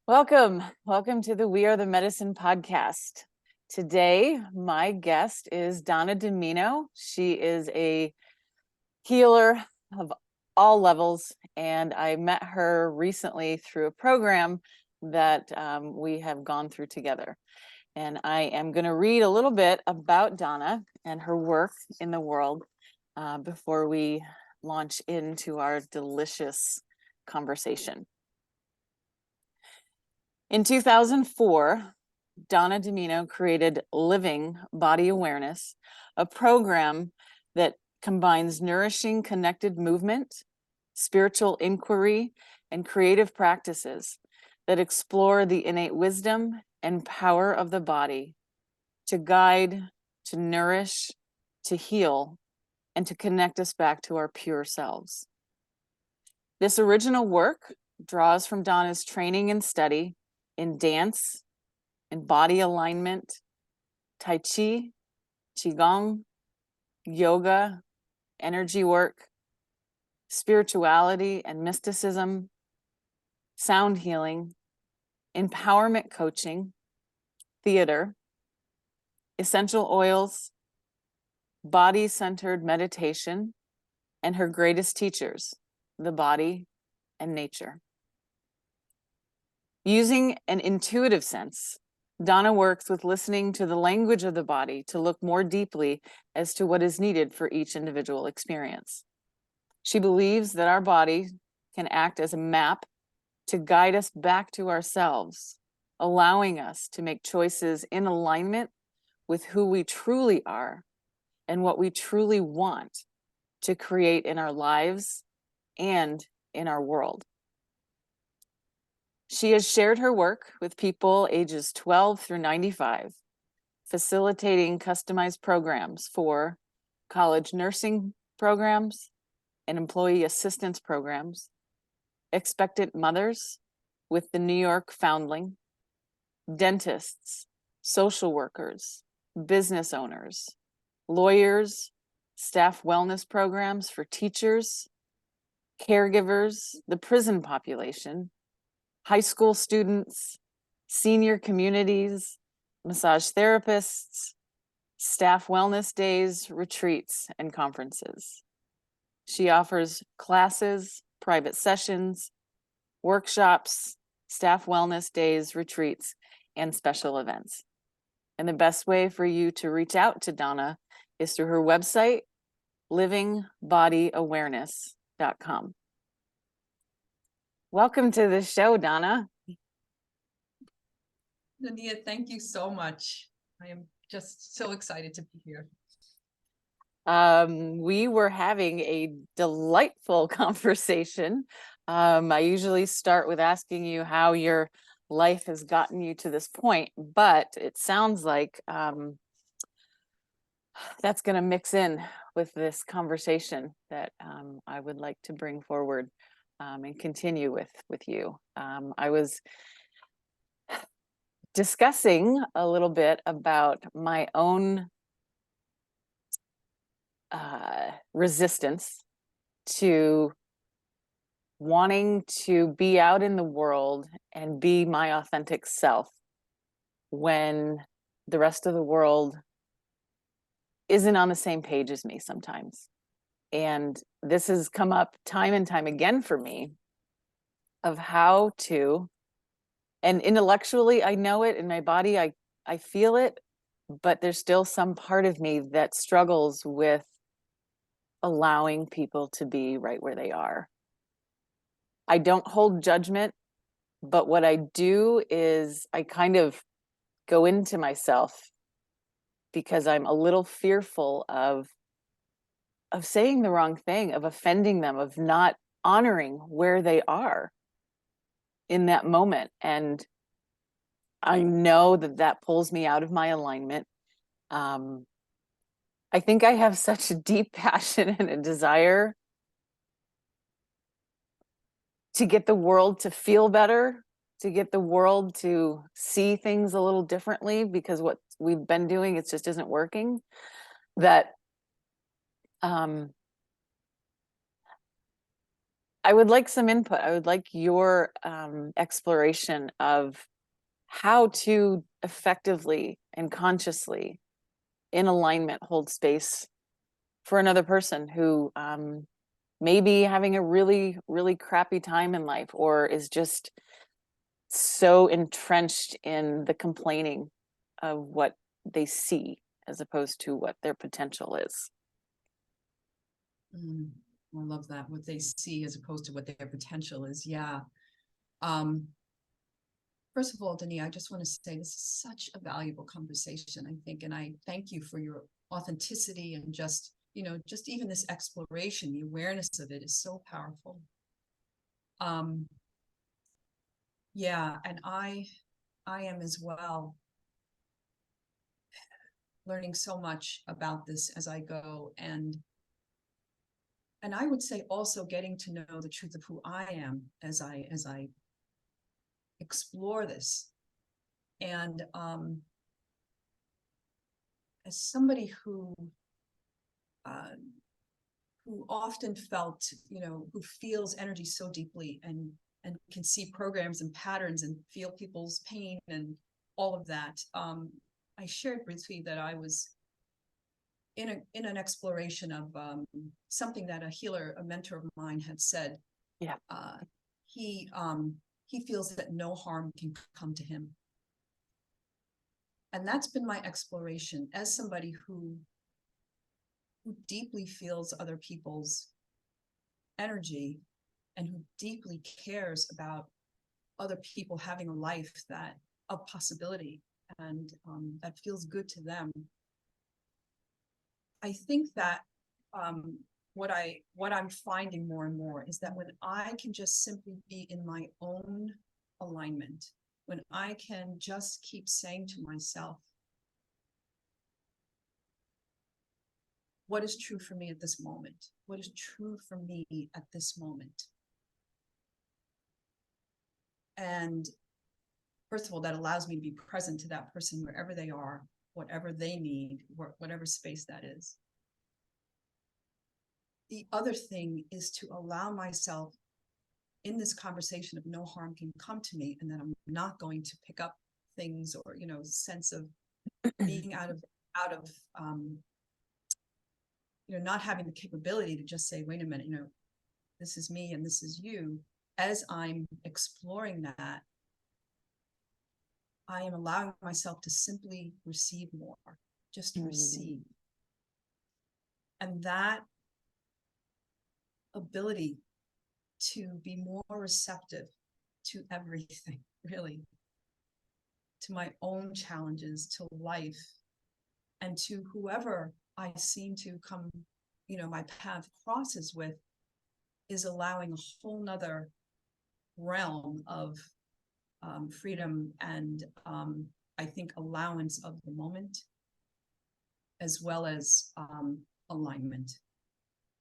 Welcome to the We Are the Medicine podcast. Today, my guest is Donna Dimino. She is a healer of all levels, and I met her recently through a program that we have gone through together. And I am going to read a little bit about Donna and her work in the world before we launch into our delicious conversation. In 2004, Donna Dimino created Living Body Awareness, a program that combines nourishing connected movement, spiritual inquiry, and creative practices that explore the innate wisdom and power of the body to guide, to nourish, to heal, and to connect us back to our pure selves. This original work draws from Donna's training and study in dance, in body alignment, Tai Chi, Qigong, yoga, energy work, spirituality and mysticism, sound healing, empowerment coaching, theater, essential oils, body-centered meditation, and her greatest teachers, the body and nature. Using an intuitive sense, Donna works with listening to the language of the body to look more deeply as to what is needed for each individual experience. She believes that our body can act as a map to guide us back to ourselves, allowing us to make choices in alignment with who we truly are and what we truly want to create in our lives and in our world. She has shared her work with people ages 12 through 95, facilitating customized programs for college nursing programs and employee assistance programs, expectant mothers with the New York Foundling, dentists, social workers, business owners, lawyers, staff wellness programs for teachers, caregivers, the prison population, high school students, senior communities, massage therapists, staff wellness days, retreats, and conferences. She offers classes, private sessions, workshops, staff wellness days, retreats, and special events. And the best way for you to reach out to Donna is through her website, livingbodyawareness.com. Welcome to the show, Donna. Nadia, thank you so much. I am just so excited to be here. We were having a delightful conversation. I usually start with asking you how your life has gotten you to this point, but it sounds like that's going to mix in with this conversation that I would like to bring forward and continue with you. I was discussing a little bit about my own resistance to wanting to be out in the world and be my authentic self when the rest of the world isn't on the same page as me sometimes. And this has come up time and time again for me of how to, and intellectually I know it, in my body I feel it, but there's still some part of me that struggles with allowing people to be right where they are. I don't hold judgment, but what I do is I kind of go into myself because I'm a little fearful of saying the wrong thing, of offending them, of not honoring where they are in that moment. And I know that that pulls me out of my alignment. I think I have such a deep passion and a desire to get the world to feel better, to get the world to see things a little differently, because what we've been doing, it just isn't working. That I I would like some input. I would like your exploration of how to effectively and consciously, in alignment, hold space for another person who may be having a really, really crappy time in life, or is just so entrenched in the complaining of what they see as opposed to what their potential is. I love that. What they see as opposed to what their potential is. Yeah. Um, First of all, Denis, I just want to say this is such a valuable conversation, I think, and I thank you for your authenticity and just, just even this exploration, the awareness of it is so powerful. Yeah, and I am as well learning so much about this as I go, and I would say also getting to know the truth of who I am as I explore this. And as somebody who often felt, who feels energy so deeply and can see programs and patterns and feel people's pain and all of that. I shared briefly that I was in an exploration of something that a healer, a mentor of mine, had said. Yeah. He feels that no harm can come to him. And that's been my exploration as somebody who deeply feels other people's energy and who deeply cares about other people having a life that of possibility and that feels good to them. I think that what I'm finding more and more is that when I can just simply be in my own alignment, when I can just keep saying to myself, what is true for me at this moment? What is true for me at this moment? And first of all, that allows me to be present to that person wherever they are, whatever they need, whatever space that is. The other thing is to allow myself in this conversation of no harm can come to me, and that I'm not going to pick up things or, sense of being out of not having the capability to just say, wait a minute, this is me and this is you. As I'm exploring that, I am allowing myself to simply receive more, just to receive. And that ability to be more receptive to everything, really, to my own challenges, to life, and to whoever I seem to come, my path crosses with, is allowing a whole nother realm of freedom and I think allowance of the moment, as well as alignment.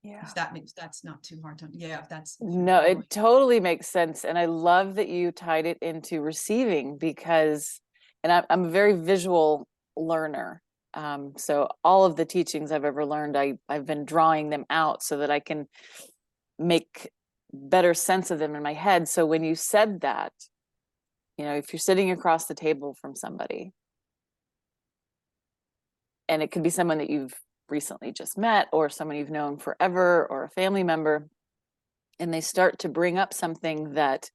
Yeah. If that's not too hard to, yeah, if that's. No, it totally makes sense. And I love that you tied it into receiving because, and I'm a very visual learner. So all of the teachings I've ever learned, I've been drawing them out so that I can make better sense of them in my head. So when you said that, if you're sitting across the table from somebody, and it could be someone that you've recently just met or someone you've known forever or a family member, and they start to bring up something that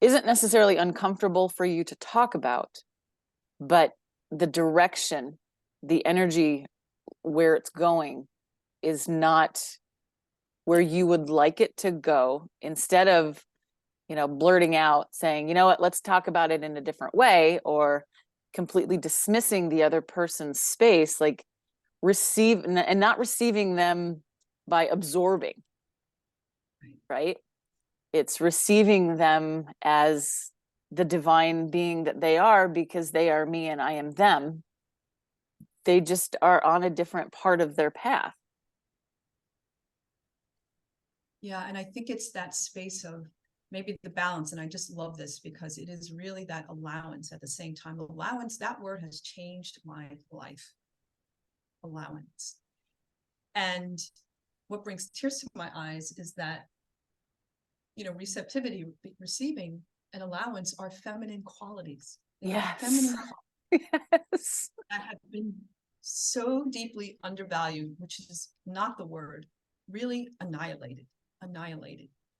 isn't necessarily uncomfortable for you to talk about, but the direction, the energy, where it's going is not where you would like it to go. Instead of, blurting out saying, you know what, let's talk about it in a different way, or completely dismissing the other person's space, like receive and not receiving them by absorbing, right? It's receiving them as the divine being that they are, because they are me and I am them. They just are on a different part of their path. Yeah, and I think it's that space of maybe the balance. And I just love this because it is really that allowance at the same time. Allowance, that word has changed my life. Allowance. And what brings tears to my eyes is that, receptivity, receiving, and allowance are feminine qualities. They are feminine qualities Yes. that have been so deeply undervalued, which is not the word, really annihilated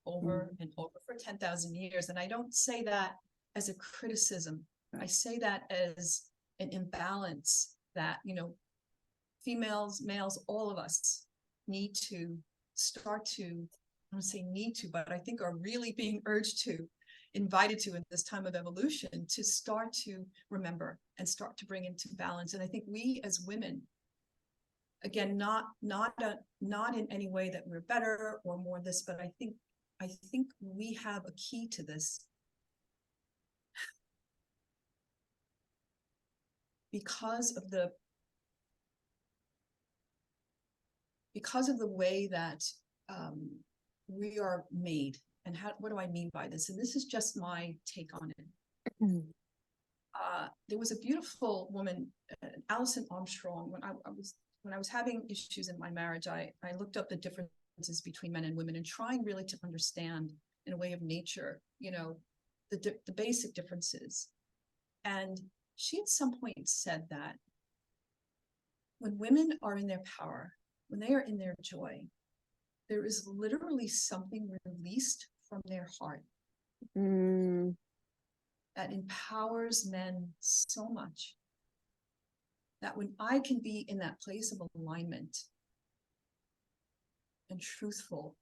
over and over for 10,000 years. And I don't say that as a criticism. I say that as an imbalance that, females, males, all of us need to start to, I don't say need to, but I think are really being urged to, invited to in this time of evolution, to start to remember and start to bring into balance. And I think we as women, again, not in any way that we're better or more this, but I think we have a key to this, because of the way that we are made. And what do I mean by this? And this is just my take on it. There was a beautiful woman, Alison Armstrong. When I was having issues in my marriage, I looked up the differences between men and women and trying really to understand, in a way of nature, the basic differences. And she at some point said that when women are in their power, when they are in their joy, there is literally something released from their heart that empowers men so much that when I can be in that place of alignment and truthful,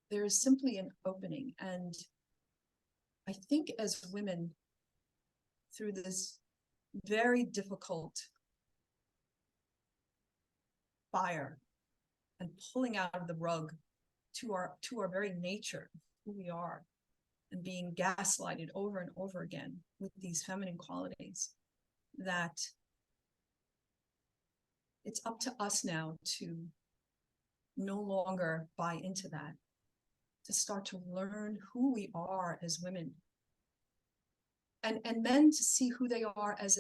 there is simply an opening. And I think as women, through this very difficult fire and pulling out of the rug to our very nature, who we are, and being gaslighted over and over again with these feminine qualities, that it's up to us now to no longer buy into that, to start to learn who we are as women, and men to see who they are as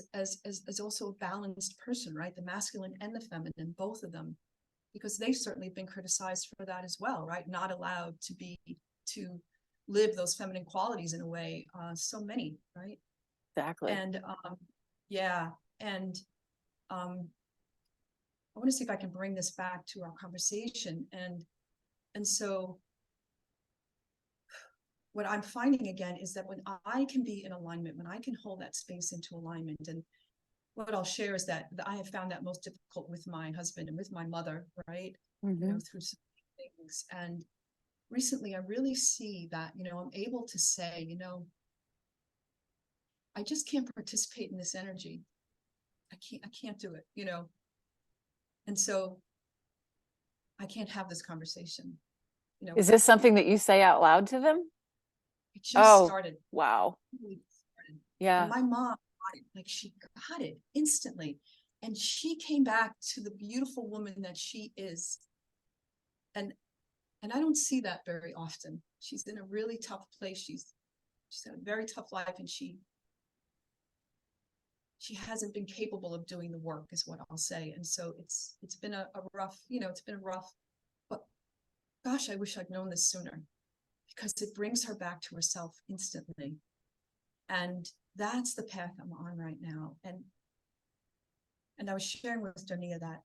also a balanced person, right? The masculine and the feminine, both of them, because they've certainly been criticized for that as well, right? Not allowed to live those feminine qualities in a way, so many, right? Exactly. And yeah, and I want to see if I can bring this back to our conversation. And so what I'm finding again is that when I can be in alignment, when I can hold that space into alignment, and what I'll share is that I have found that most difficult with my husband and with my mother, right? Through some things. And recently I really see that, I'm able to say, I just can't participate in this energy. I can't do it, And so I can't have this conversation. Is this something that you say out loud to them? It just started. Wow. Yeah. And my mom got it, like she got it instantly. And she came back to the beautiful woman that she is. And I don't see that very often. She's in a really tough place. She's had a very tough life, and she hasn't been capable of doing the work, is what I'll say. And so it's been a rough, but gosh, I wish I'd known this sooner, because it brings her back to herself instantly. And that's the path I'm on right now. And I was sharing with Donia that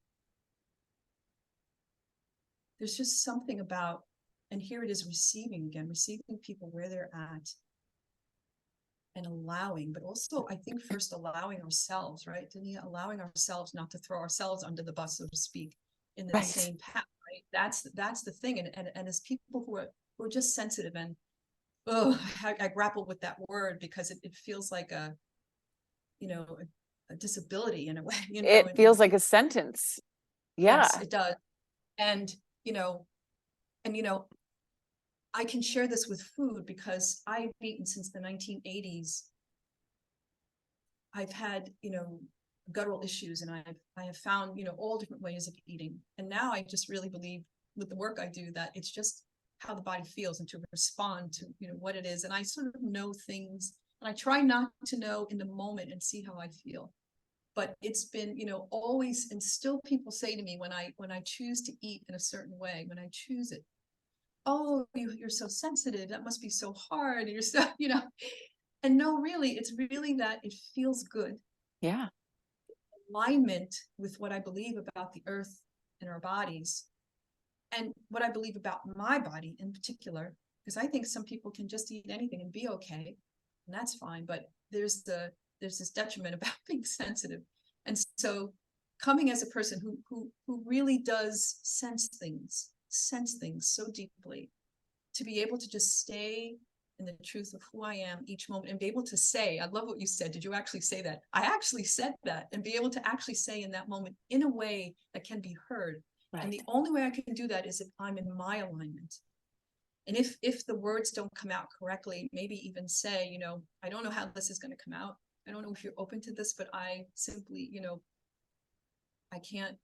there's just something about, and here it is, receiving people where they're at, and allowing, but also I think first allowing ourselves, right, Donia, allowing ourselves not to throw ourselves under the bus, so to speak, in the same path, right? That's the thing. And as people who are just sensitive, and I grapple with that word, because it feels like a disability in a way. It feels like a sentence. Yeah. Yes, it does. And I can share this with food, because I've eaten since the 1980s. I've had guttural issues, and I have found all different ways of eating. And now I just really believe, with the work I do, that it's just how the body feels, and to respond to what it is. And I sort of know things, and I try not to know in the moment, and see how I feel. but it's been, always, and still people say to me when I choose to eat in a certain way, when I choose it, oh, you're so sensitive, that must be so hard, and you're so, and no, really, it's really that it feels good. Yeah. Alignment with what I believe about the earth and our bodies, and what I believe about my body in particular, because I think some people can just eat anything and be okay, and that's fine, but there's this detriment about being sensitive. And so coming as a person who really does sense things so deeply, to be able to just stay in the truth of who I am each moment and be able to say, I love what you said. Did you actually say that? I actually said that, and be able to actually say in that moment in a way that can be heard. Right. And the only way I can do that is if I'm in my alignment. And if the words don't come out correctly, maybe even say, I don't know how this is going to come out. I don't know if you're open to this, but I simply, I can't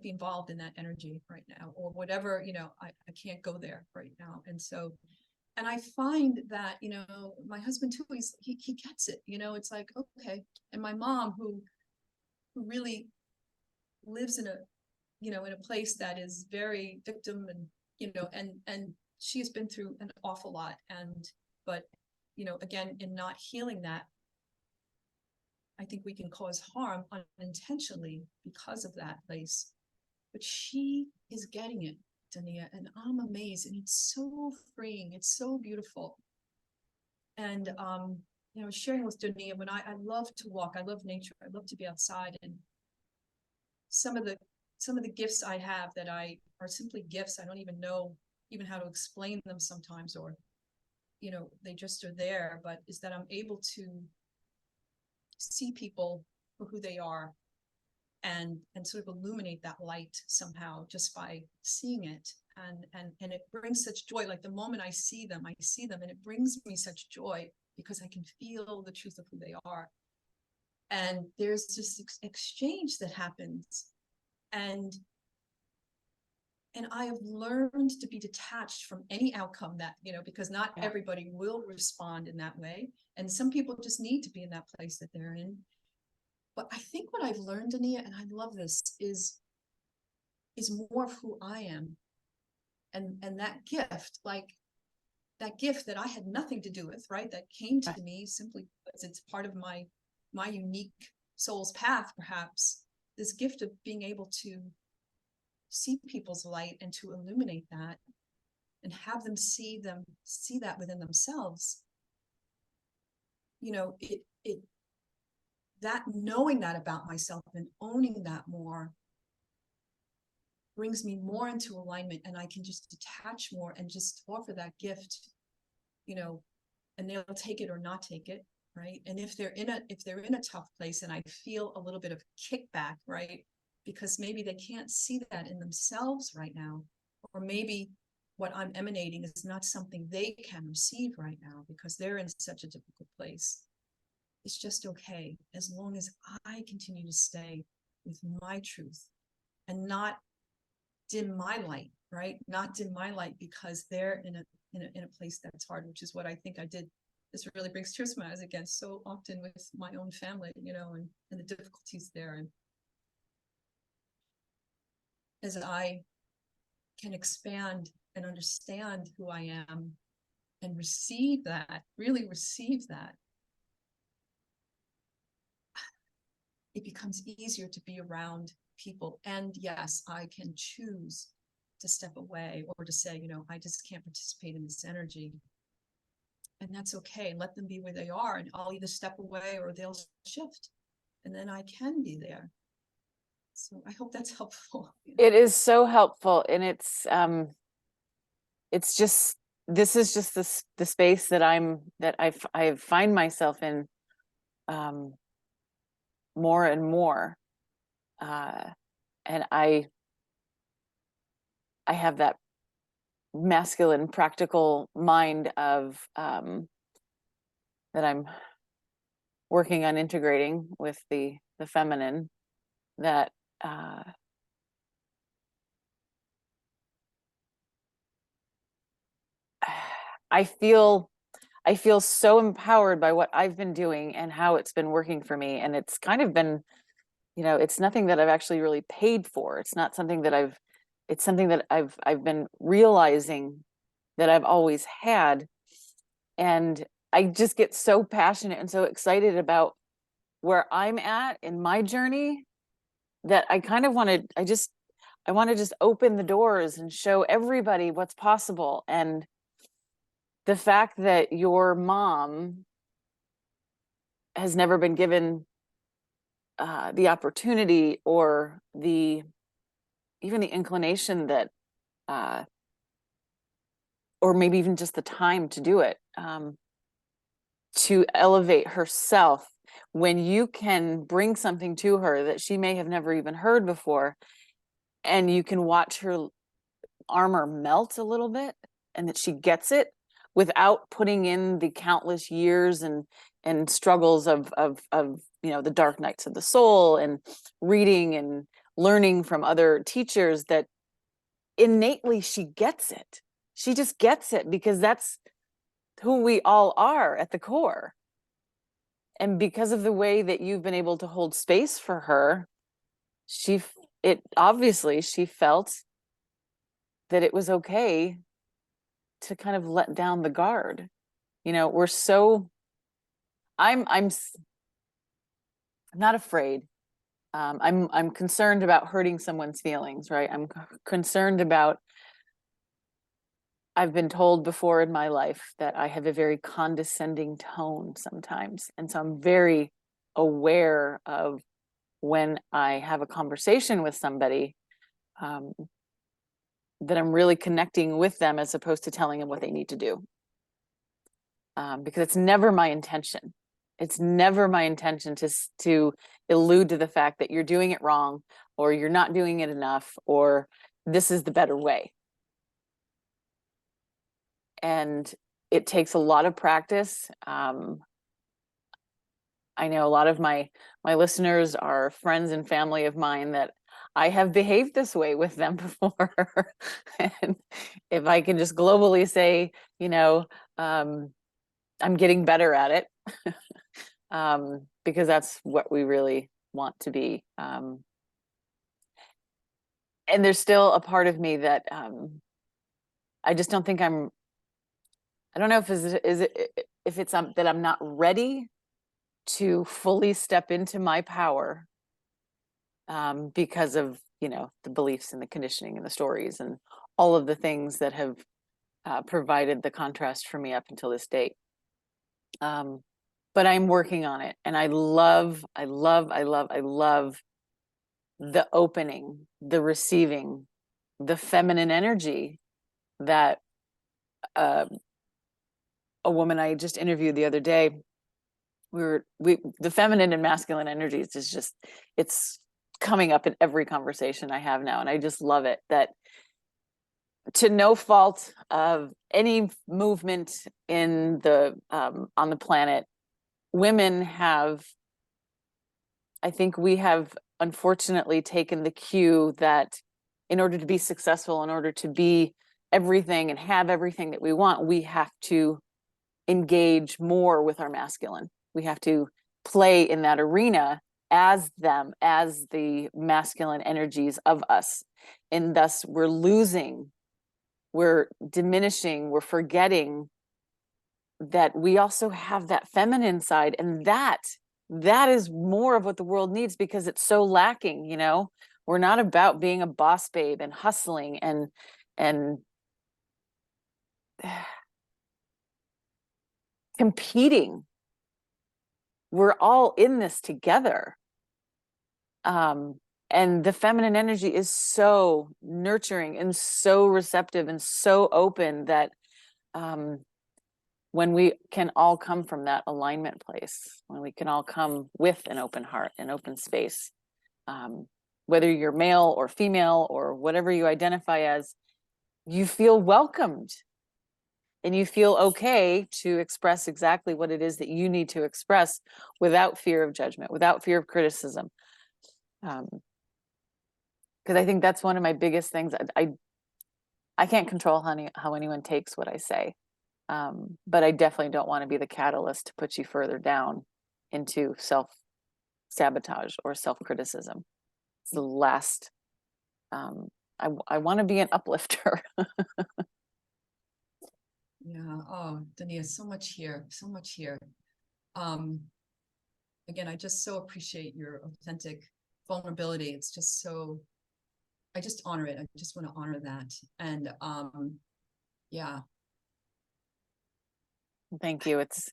be involved in that energy right now, or whatever, I can't go there right now. And so, and I find that, my husband too, he gets it, it's like, okay. And my mom, who really lives in a, in a place that is very victim, and, and she has been through an awful lot. And, but, again, in not healing that, I think we can cause harm unintentionally because of that place. But she is getting it, Dania, and I'm amazed. And it's so freeing. It's so beautiful. And sharing with Dania, when I love to walk, I love nature, I love to be outside. And some of the gifts I have that are simply gifts. I don't even know even how to explain them sometimes, or they just are there. But is that I'm able to see people for who they are, and sort of illuminate that light somehow just by seeing it. And it brings such joy. Like the moment I see them, and it brings me such joy because I can feel the truth of who they are. And there's this exchange that happens. And I have learned to be detached from any outcome that, because not everybody will respond in that way. And some people just need to be in that place that they're in. But I think what I've learned, Ania, and I love this, is more of who I am. And that gift, like that gift that I had nothing to do with, right? That came to me simply because it's part of my unique soul's path, perhaps. This gift of being able to see people's light and to illuminate that and have them see that within themselves. That knowing that about myself and owning that more brings me more into alignment, and I can just detach more and just offer that gift, and they'll take it or not take it, right? And if they're in a tough place and I feel a little bit of kickback, right? Because maybe they can't see that in themselves right now, or maybe what I'm emanating is not something they can receive right now because they're in such a difficult place. It's just okay, as long as I continue to stay with my truth and not dim my light, right? Not dim my light because they're in a place that's hard, which is what I think I did. This really brings tears to my eyes again so often with my own family, and the difficulties there. And as I can expand and understand who I am and receive that, really receive that, it becomes easier to be around people. And yes, I can choose to step away or to say, I just can't participate in this energy. And that's okay. Let them be where they are, and I'll either step away or they'll shift, and then I can be there. So I hope that's helpful. It is so helpful, and it's just, this is just the space that I find myself in more and more, and I have that masculine practical mind of that I'm working on integrating with the feminine, that I feel I feel so empowered by what I've been doing and how it's been working for me. And it's kind of been, it's nothing that I've actually really paid for. It's not something that it's something that I've been realizing that I've always had. And I just get so passionate and so excited about where I'm at in my journey that I kind of want to, I want to just open the doors and show everybody what's possible. And the fact that your mom has never been given the opportunity or even the inclination that, or maybe even just the time to do it, to elevate herself, when you can bring something to her that she may have never even heard before, and you can watch her armor melt a little bit, and that she gets it without putting in the countless years and struggles of the dark nights of the soul, and reading and learning from other teachers, that innately she gets it. She just gets it because that's who we all are at the core. And because of the way that you've been able to hold space for her, obviously she felt that it was okay to kind of let down the guard. We're so, I'm not afraid. I'm concerned about hurting someone's feelings, right? I'm concerned about, I've been told before in my life that I have a very condescending tone sometimes. And so I'm very aware of, when I have a conversation with somebody, that I'm really connecting with them as opposed to telling them what they need to do. Because it's never my intention. It's never my intention to allude to the fact that you're doing it wrong, or you're not doing it enough, or this is the better way. And it takes a lot of practice. I know a lot of my listeners are friends and family of mine that I have behaved this way with them before. And if I can just globally say, I'm getting better at it, because that's what we really want to be. And there's still a part of me that I just don't think I don't know if it's that I'm not ready to fully step into my power, because of the beliefs and the conditioning and the stories and all of the things that have provided the contrast for me up until this date. But I'm working on it, and I love the opening, the receiving, the feminine energy that a woman I just interviewed the other day, the feminine and masculine energies is just, it's coming up in every conversation I have now. And I just love it, that to no fault of any movement in on the planet, women have, I think we have unfortunately taken the cue that in order to be successful, in order to be everything and have everything that we want, we have to engage more with our masculine. We have to play in that arena as the masculine energies of us. And thus we're diminishing, we're forgetting that we also have that feminine side. And that is more of what the world needs, because it's so lacking. We're not about being a boss babe and hustling and competing. We're all in this together. And the feminine energy is so nurturing and so receptive and so open that when we can all come from that alignment place, when we can all come with an open heart, an open space, whether you're male or female or whatever you identify as, you feel welcomed and you feel okay to express exactly what it is that you need to express without fear of judgment, without fear of criticism. Because I think that's one of my biggest things. I can't control how anyone takes what I say. But I definitely don't want to be the catalyst to put you further down into self-sabotage or self-criticism. It's the last. I want to be an uplifter. Yeah. Oh, Dania, so much here, so much here. Um, Again, I just so appreciate your authentic vulnerability. It's just so, I just honor it. I just want to honor that. And yeah. Thank you. It's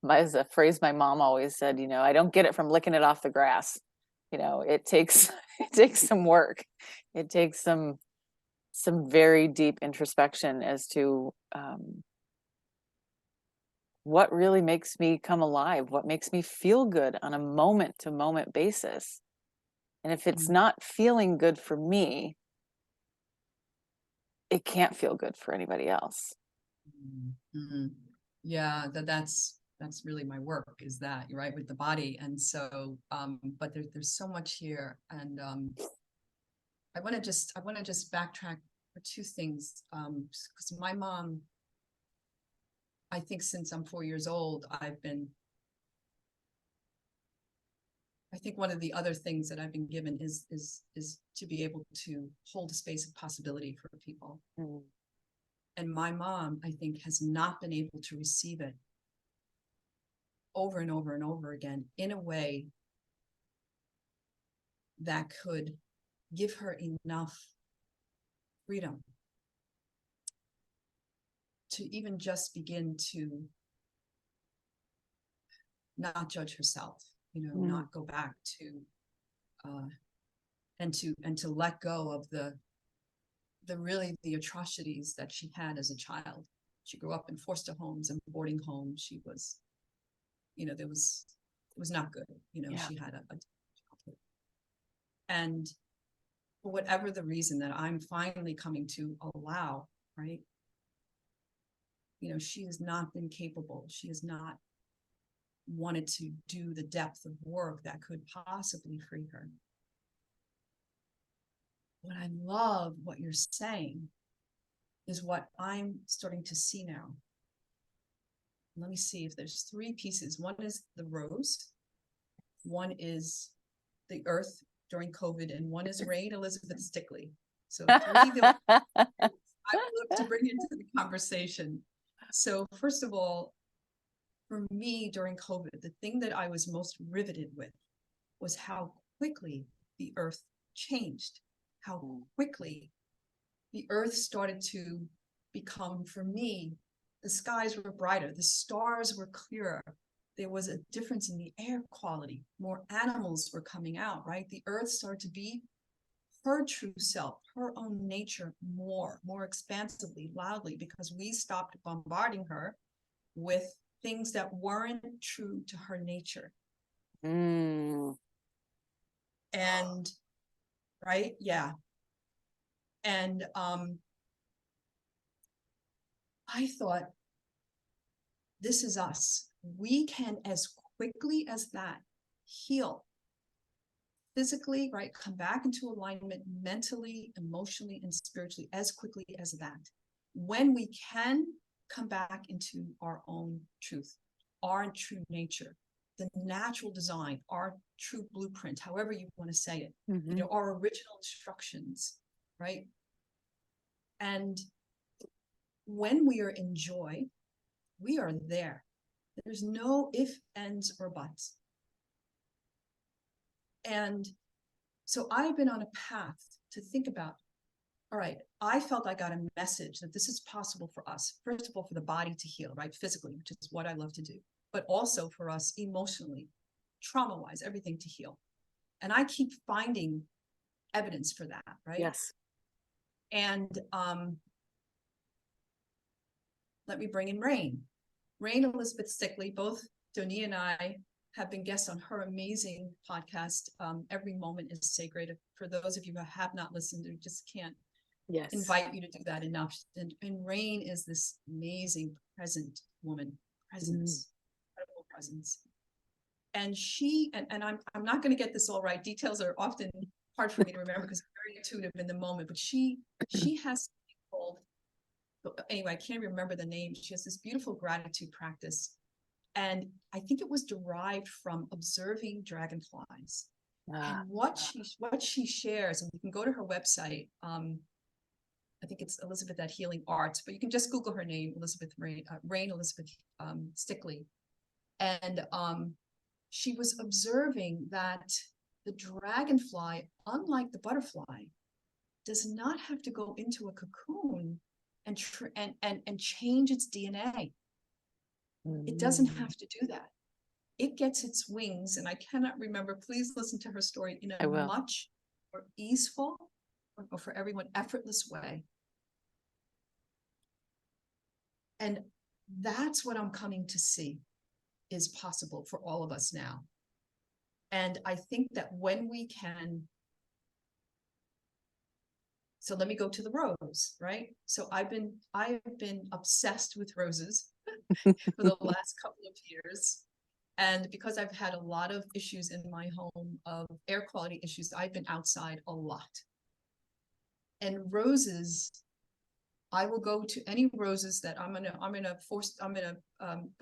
as a phrase my mom always said, I don't get it from licking it off the grass. It takes it takes some work. It takes some very deep introspection as to what really makes me come alive, what makes me feel good on a moment to moment basis. And if it's not feeling good for me, it can't feel good for anybody else. Mm-hmm. Yeah, that's really my work, is that, right, with the body. And so but there's so much here. And I want to just backtrack for two things. Because my mom, I think since I'm 4 years old, I think one of the other things that I've been given is to be able to hold a space of possibility for people. Mm. And my mom, I think, has not been able to receive it over and over and over again in a way that could give her enough freedom to even just begin to not judge herself, not go back to and to let go of the atrocities that she had as a child. She grew up in foster homes and boarding homes. She was, it was not good. Yeah. She had a childhood. And for whatever the reason that I'm finally coming to allow, right? She has not been capable. She has not wanted to do the depth of work that could possibly free her. What I love what you're saying is what I'm starting to see now. Let me see if there's three pieces. One is the rose, one is the earth during COVID, and one is Rain Elizabeth Stickley. So three that I would love to bring into the conversation. So first of all, for me during COVID, the thing that I was most riveted with was how quickly the earth changed, how quickly the earth started to become, for me, the skies were brighter, the stars were clearer. There was a difference in the air quality. More animals were coming out, right? The earth started to be her true self, her own nature more expansively, loudly, because we stopped bombarding her with things that weren't true to her nature. Mm. And right, yeah. And I thought, this is us. We can, as quickly as that, heal physically, right? Come back into alignment mentally, emotionally, and spiritually as quickly as that. When we can come back into our own truth, our true nature, the natural design, our true blueprint, however you want to say it, Mm-hmm. Our original instructions, right? And when we are in joy, we are there. There's no if, ands, or buts. And so I've been on a path to think about, all right, I felt I got a message that this is possible for us. First of all, for the body to heal, right? Physically, which is what I love to do, but also for us emotionally, trauma-wise, everything to heal. And I keep finding evidence for that, right? Yes. And let me bring in Rain Elizabeth Stickley. Both Doni and I have been guests on her amazing podcast, Every Moment is Sacred. For those of you who have not listened, we just can't invite you to do that enough. And Rain is this amazing present woman, incredible presence. And she, and I'm not going to get this all right. Details are often hard for me to remember because I'm very intuitive in the moment, but she has something called anyway, I can't remember the name. She has this beautiful gratitude practice. And I think it was derived from observing dragonflies. And what she shares, and you can go to her website. I think it's Elizabeth at Healing Arts, but you can just Google her name, Elizabeth Rain Elizabeth Stickley. And she was observing that the dragonfly, unlike the butterfly, does not have to go into a cocoon and change its DNA. It doesn't have to do that. It gets its wings, and I cannot remember, please listen to her story, in a much more easeful, or for everyone, effortless way. And that's what I'm coming to see is possible for all of us now. And I think that when we can, so let me go to the rose, right? So I've been obsessed with roses for the last couple of years. And because I've had a lot of issues in my home of air quality issues, I've been outside a lot. And roses, I will go to any roses that I'm in a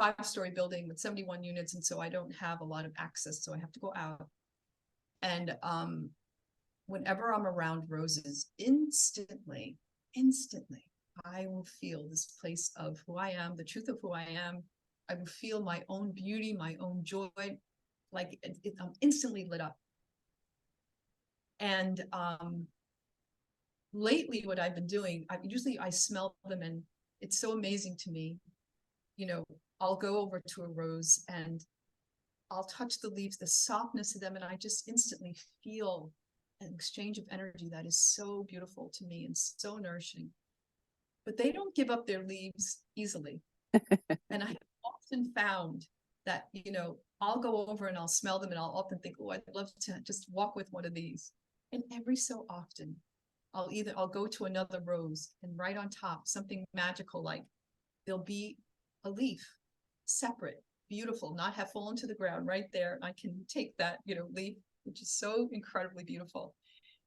5-story building with 71 units. And so I don't have a lot of access. So I have to go out. And whenever I'm around roses, instantly, I will feel this place of who I am, the truth of who I am. I will feel my own beauty, my own joy, like I'm instantly lit up. And lately, what I've been doing, I smell them, and it's so amazing to me. You know, I'll go over to a rose and I'll touch the leaves, the softness of them, and I just instantly feel an exchange of energy that is so beautiful to me and so nourishing. But they don't give up their leaves easily. And I have often found that, you know, I'll go over and I'll smell them, and I'll often think, oh, I'd love to just walk with one of these. And every so often, I'll go to another rose, and right on top, something magical, like there'll be a leaf, separate, beautiful, not have fallen to the ground right there. I can take that, you know, leaf, which is so incredibly beautiful.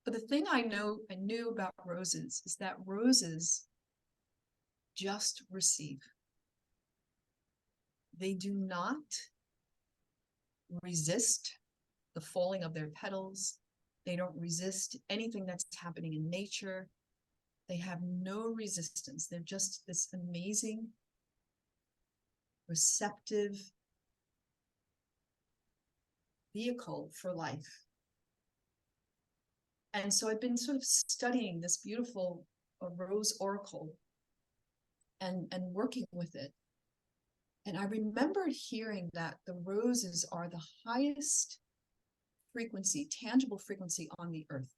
But the thing I knew about roses is that roses just receive. They do not resist the falling of their petals. They don't resist anything that's happening in nature. They have no resistance. They're just this amazing, receptive vehicle for life. And so I've been sort of studying this beautiful rose oracle and working with it. And I remember hearing that the roses are the highest frequency, tangible frequency on the earth.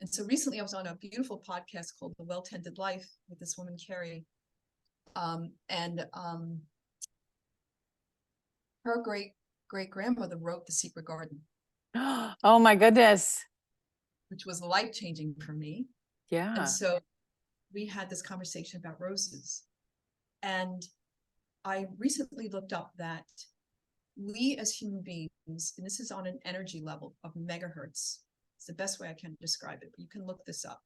And so recently I was on a beautiful podcast called The Well-Tended Life with this woman, Carrie. Her great-grandmother wrote The Secret Garden. Oh my goodness. Which was life-changing for me. Yeah. And so we had this conversation about roses. And I recently looked up that we as human beings, and this is on an energy level of megahertz, it's the best way I can describe it, but you can look this up.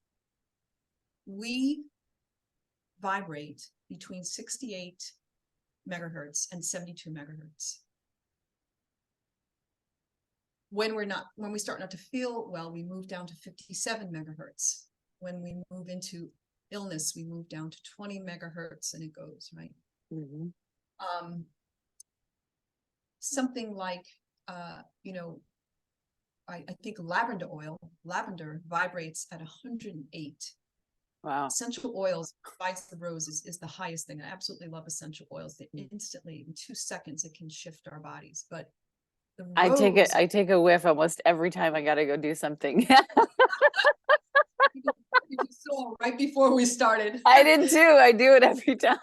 We vibrate between 68 megahertz and 72 megahertz. When we start not to feel well, we move down to 57 megahertz. When we move into illness, we move down to 20 megahertz, and it goes, right? Mm-hmm. Something like, you know, I think lavender vibrates at 108. Wow. Essential oils, besides the roses, is the highest thing. I absolutely love essential oils. They instantly, in 2 seconds, it can shift our bodies. But the rose, I take a whiff almost every time I gotta go do something. you saw right before we started. I did too. I do it every time.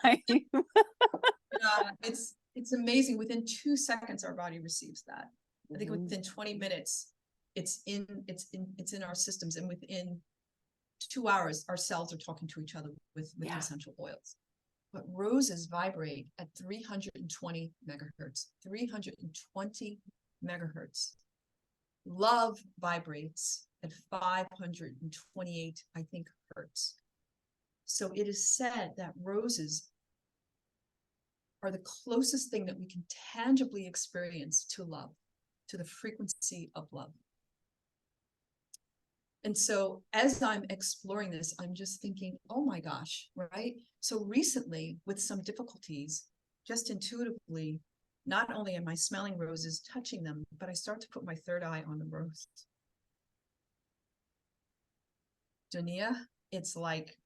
It's amazing. Within 2 seconds, our body receives that. I think Mhm. within 20 minutes, it's in our systems, and within 2 hours, our cells are talking to each other with essential oils. But roses vibrate at 320 megahertz. 320 megahertz. Love vibrates at 528, I think, hertz. So it is said that roses are the closest thing that we can tangibly experience to love, to the frequency of love. And so as I'm exploring this, I'm just thinking, oh my gosh, right? So recently, with some difficulties, just intuitively, not only am I smelling roses, touching them, but I start to put my third eye on the rose. Dunia, it's like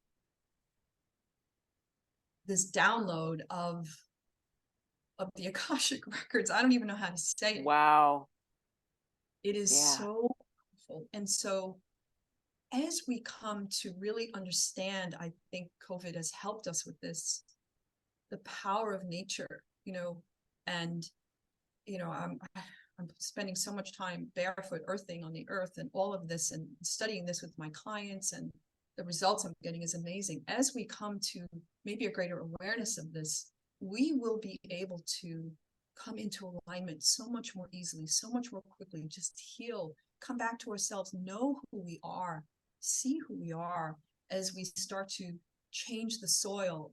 this download of the Akashic records. I don't even know how to say it. Wow. It is Yeah. so powerful. And so as we come to really understand, I think COVID has helped us with this, the power of nature, and I'm spending so much time barefoot earthing on the earth and all of this and studying this with my clients, and the results I'm getting is amazing. As we come to maybe a greater awareness of this, we will be able to come into alignment so much more easily, so much more quickly, just heal, come back to ourselves, know who we are, see who we are as we start to change the soil.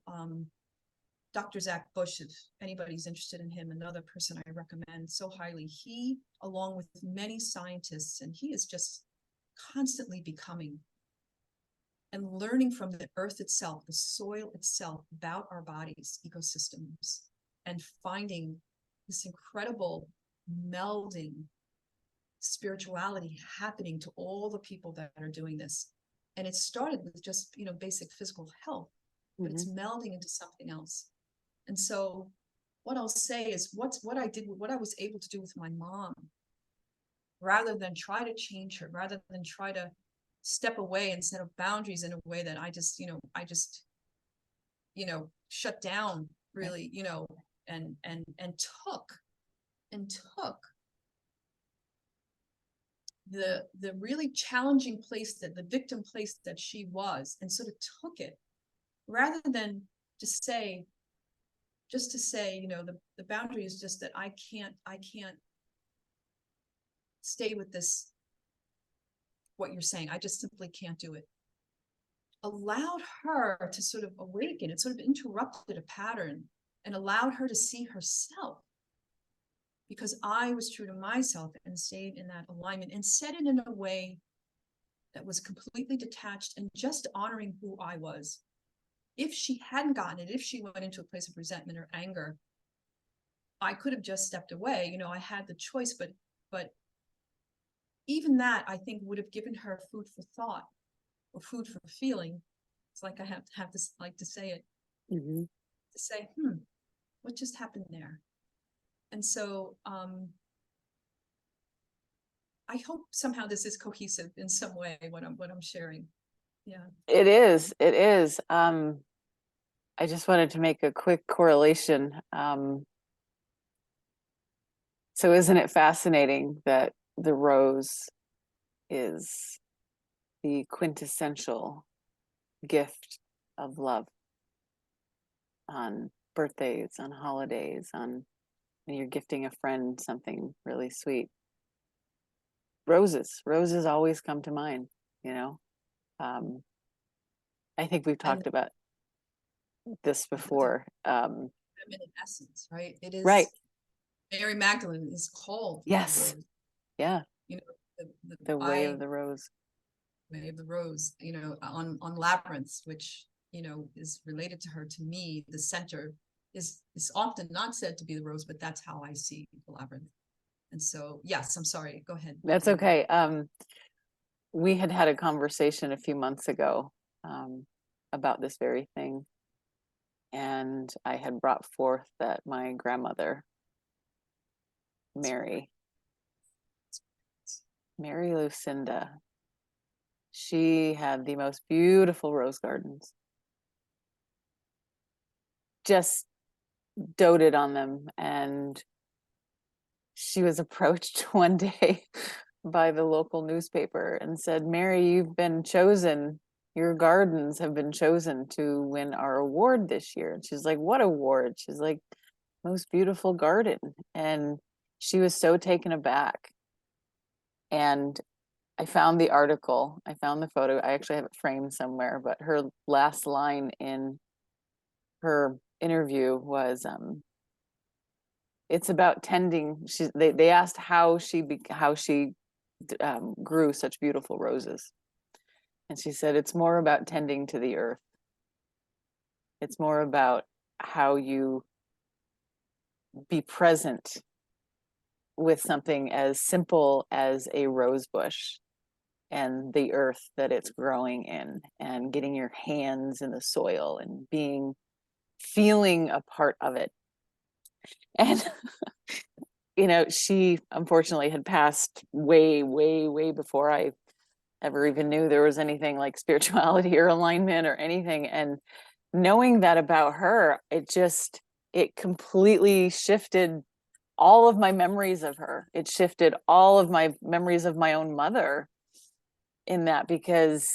Dr. Zach Bush, if anybody's interested in him, another person I recommend so highly. He, along with many scientists, and he is just constantly becoming and learning from the earth itself, the soil itself, about our bodies, ecosystems, and finding this incredible melding spirituality happening to all the people that are doing this. And it started with just, basic physical health, but it's melding into something else. And so what I'll say is what I was able to do with my mom, rather than try to change her, rather than try to step away and set up boundaries in a way that I just shut down really, and took the really challenging place, that the victim place that she was, and sort of took it, rather than just to say, the boundary is just that I can't stay with this, what you're saying. I just simply can't do it. Allowed her to sort of awaken. It sort of interrupted a pattern and allowed her to see herself, because I was true to myself and stayed in that alignment and said it in a way that was completely detached and just honoring who I was. If she hadn't gotten it, if she went into a place of resentment or anger, I could have just stepped away. I had the choice, but even that, I think, would have given her food for thought or food for feeling. It's like I have this, like to say it, to say, what just happened there? And so I hope somehow this is cohesive in some way, what I'm sharing. Yeah. It is. It is. I just wanted to make a quick correlation. So isn't it fascinating that the rose is the quintessential gift of love on birthdays, on holidays, on when you're gifting a friend something really sweet? Roses always come to mind, I think we've talked about this before. Feminine essence, right? It is. Right. Mary Magdalene is called. Yes. Yeah. The way of the rose. Way of the rose, on Labyrinth, which, is related to her. To me, the center is often not said to be the rose, but that's how I see the Labyrinth. And so, yes, I'm sorry. Go ahead. That's okay. We had a conversation a few months ago about this very thing. And I had brought forth that my grandmother, Mary Lucinda, she had the most beautiful rose gardens. Just doted on them. And she was approached one day by the local newspaper and said, "Mary, you've been chosen. Your gardens have been chosen to win our award this year." And she's like, "What award?" She's like, "Most beautiful garden." And she was so taken aback. And I found the article, I found the photo, I actually have it framed somewhere, but her last line in her interview was, it's about tending. They asked how she grew such beautiful roses, and she said it's more about tending to the earth. It's more about how you be present with something as simple as a rose bush and the earth that it's growing in, and getting your hands in the soil and feeling a part of it. And she unfortunately had passed way, way, way before I ever even knew there was anything like spirituality or alignment or anything. And knowing that about her, it completely shifted all of my memories of her. It shifted all of my memories of my own mother in that, because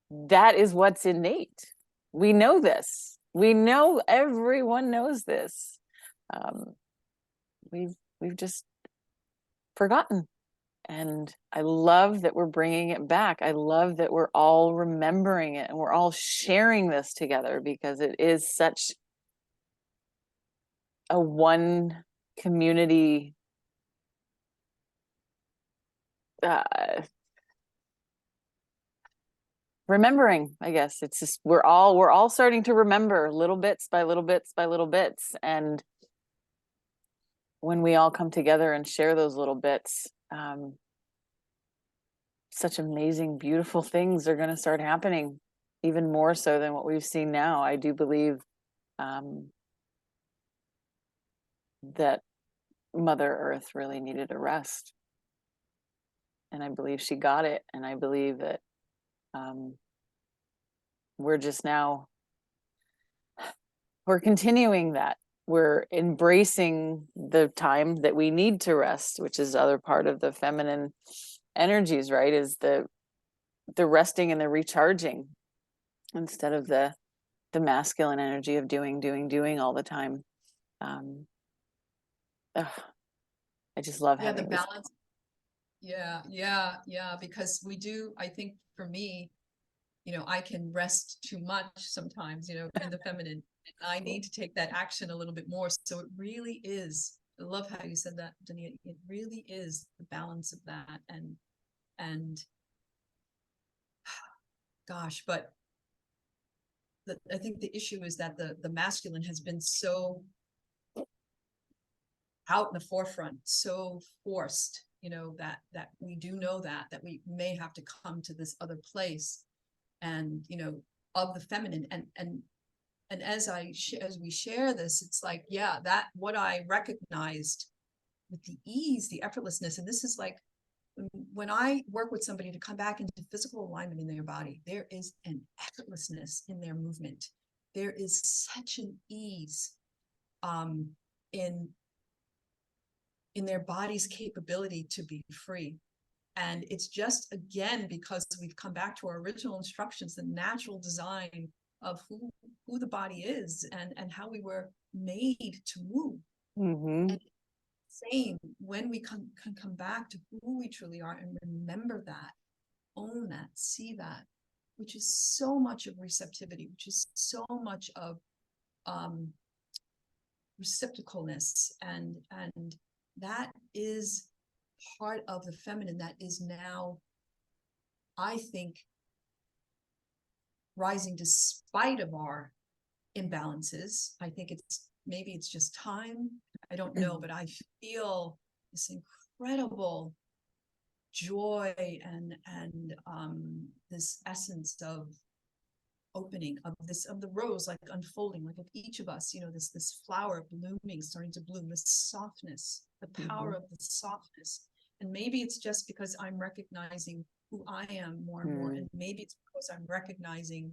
that is what's innate. We know this. We know, everyone knows this. We've just forgotten. And I love that we're bringing it back. I love that we're all remembering it and we're all sharing this together, because it is such a one community remembering. I guess it's just we're all starting to remember little bits by little bits by little bits. And when we all come together and share those little bits, such amazing, beautiful things are going to start happening, even more so than what we've seen now. I do believe that Mother Earth really needed a rest. And I believe she got it. And I believe that we're continuing that. We're embracing the time that we need to rest, which is the other part of the feminine energies, right? Is the resting and the recharging, instead of the masculine energy of doing all the time. I just love having the balance. Because I think for me, I can rest too much sometimes, in the feminine. I need to take that action a little bit more. So it really is, I love how you said that, Dania. It really is the balance of that. And gosh, but I think the issue is that the masculine has been so out in the forefront, so forced, that we do know that we may have to come to this other place, and of the feminine. And as we share this, it's like, that what I recognized with the ease, the effortlessness. And this is like, when I work with somebody to come back into physical alignment in their body, there is an effortlessness in their movement. There is such an ease in their body's capability to be free. And it's just, again, because we've come back to our original instructions, the natural design of who the body is, and how we were made to move. Mm-hmm. And same, when we can come back to who we truly are and remember that, own that, see that, which is so much of receptivity, which is so much of receptacleness, and that is part of the feminine that is now, I think, rising despite of our imbalances. I think maybe it's just time. I don't know, but I feel this incredible joy and this essence of opening of the rose, like unfolding, like of each of us, this flower blooming, starting to bloom, this softness, the power of the softness. And maybe it's just because I'm recognizing who I am more and more, and maybe it's because I'm recognizing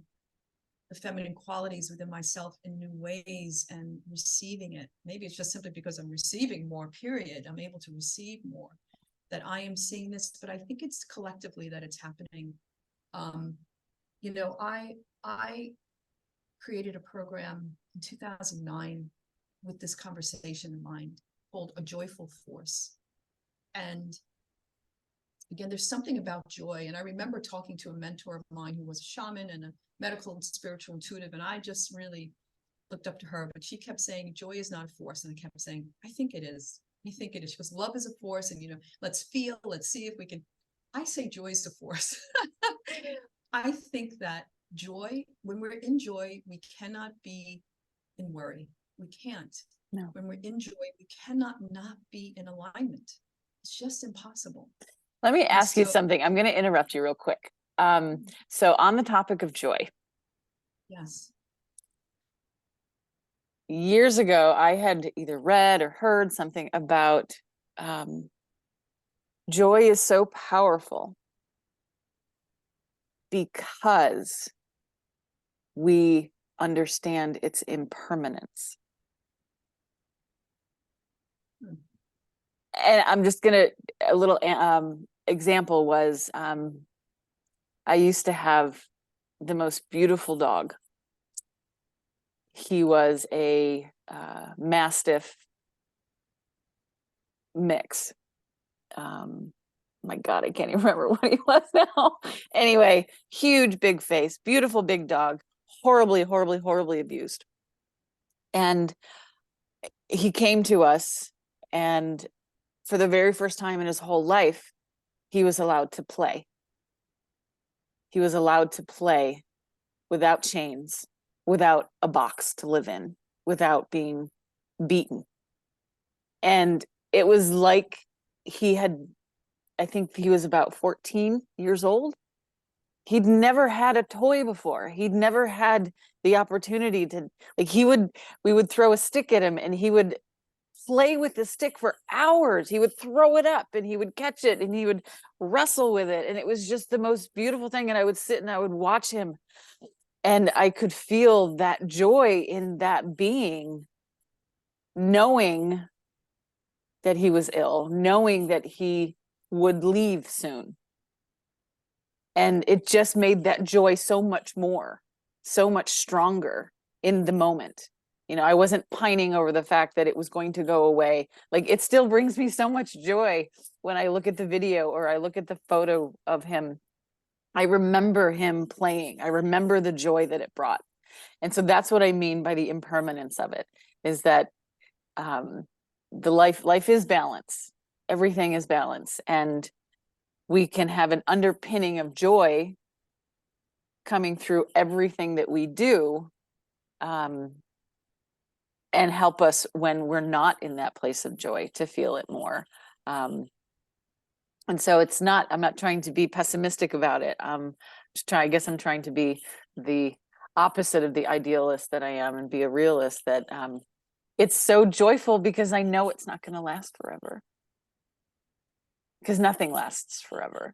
the feminine qualities within myself in new ways and receiving it. Maybe it's just simply because I'm receiving more, period. I'm able to receive more, that I am seeing this. But I think it's collectively that it's happening. I created a program in 2009 with this conversation in mind, called A Joyful Force. And again, there's something about joy. And I remember talking to a mentor of mine who was a shaman and a medical and spiritual intuitive, and I just really looked up to her, but she kept saying, joy is not a force. And I kept saying, I think it is. I think it is. She goes, love is a force. And, let's feel, let's see if we can. I say joy is a force. I think that joy, when we're in joy, we cannot be in worry. We can't. No. When we're in joy, we cannot not be in alignment. It's just impossible. Let me ask you something. I'm going to interrupt you real quick. So on the topic of joy. Yes. Years ago, I had either read or heard something about joy is so powerful because we understand its impermanence. And I'm just gonna, a little example was, I used to have the most beautiful dog. He was a Mastiff mix. My God, I can't even remember what he was now. Anyway, huge, big face, beautiful, big dog, horribly, horribly, horribly abused. And he came to us, and for the very first time in his whole life, he was allowed to play. He was allowed to play without chains, without a box to live in, without being beaten. And it was like he had, I think he was about 14 years old. He'd never had a toy before. He'd never had the opportunity to, like, we would throw a stick at him and he would play with the stick for hours. He would throw it up and he would catch it and he would wrestle with it. And it was just the most beautiful thing. And I would sit and I would watch him, and I could feel that joy in that being, knowing that he was ill, knowing that he would leave soon. And it just made that joy so much more, so much stronger in the moment. I wasn't pining over the fact that it was going to go away. Like, it still brings me so much joy when I look at the video or I look at the photo of him. I remember him playing. I remember the joy that it brought. And so that's what I mean by the impermanence of it, is that the life is balance. Everything is balance. And we can have an underpinning of joy coming through everything that we do, and help us when we're not in that place of joy to feel it more. And so I'm not trying to be pessimistic about it. I guess I'm trying to be the opposite of the idealist that I am and be a realist, that it's so joyful because I know it's not going to last forever. Because nothing lasts forever.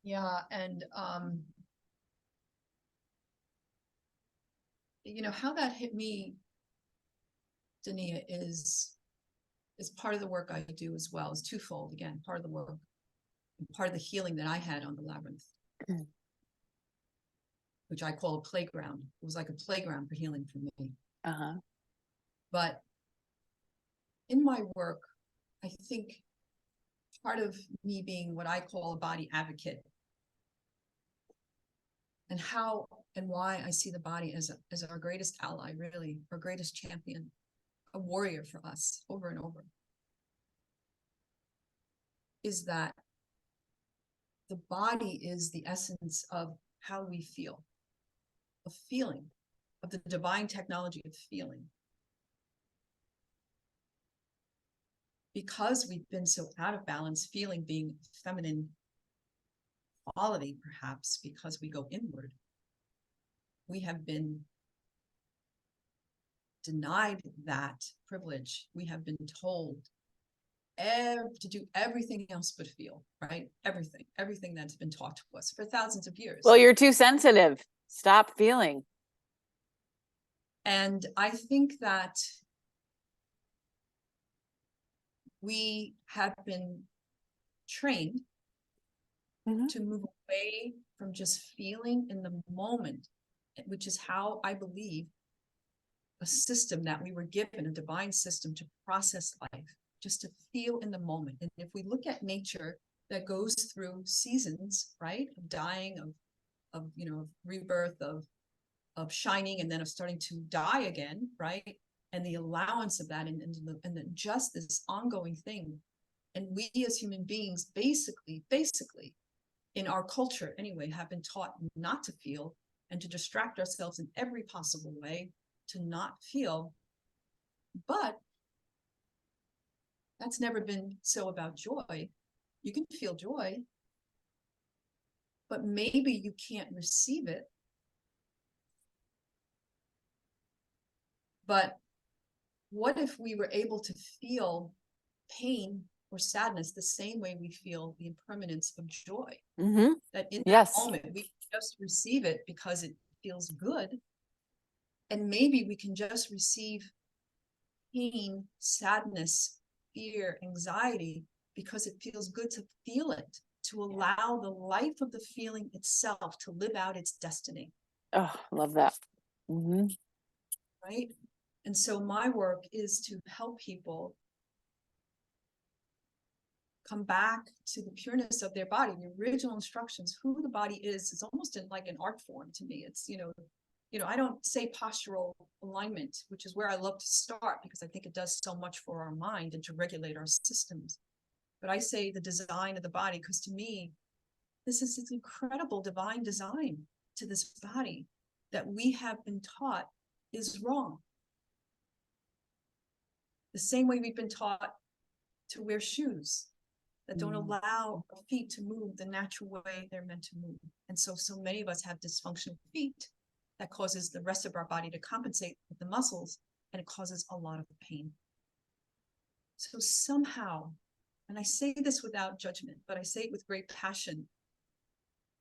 Yeah. And, how that hit me, Dania, is part of the work I do as well. Is twofold. Again, part of the work, and part of the healing that I had on the labyrinth, which I call a playground. It was like a playground for healing for me. But in my work, I think part of me being what I call a body advocate, and how and why I see the body as our greatest ally, really, our greatest champion, a warrior for us over and over, is that the body is the essence of how we feel, of feeling, of the divine technology of feeling. Because we've been so out of balance, feeling being feminine quality, perhaps because we go inward, we have been denied that privilege. We have been told to do everything else but feel, right? Everything that's been taught to us for thousands of years. Well, you're too sensitive. Stop feeling. And I think that we have been trained to move away from just feeling in the moment, which is how I believe a system that we were given, a divine system to process life, just to feel in the moment. And if we look at nature that goes through seasons, right, of dying, of you know, of rebirth, of shining, and then of starting to die again, right, and the allowance of that, and just this ongoing thing. And we as human beings, basically in our culture anyway, have been taught not to feel and to distract ourselves in every possible way to not feel. But that's never been so about joy. You can feel joy, but maybe you can't receive it. But what if we were able to feel pain or sadness the same way we feel the impermanence of joy? Mm-hmm. That in that Yes. moment, we just receive it because it feels good. And maybe we can just receive pain, sadness, fear, anxiety, because it feels good to feel it, to allow the life of the feeling itself to live out its destiny. Oh, love that. Mm-hmm. Right? And so my work is to help people come back to the pureness of their body, the original instructions, who the body is almost in like an art form to me. It's, I don't say postural alignment, which is where I love to start because I think it does so much for our mind and to regulate our systems. But I say the design of the body, because to me, this is this incredible divine design to this body that we have been taught is wrong. The same way we've been taught to wear shoes that don't allow our feet to move the natural way they're meant to move. And so many of us have dysfunctional feet that causes the rest of our body to compensate with the muscles, and it causes a lot of pain. So somehow, and I say this without judgment, but I say it with great passion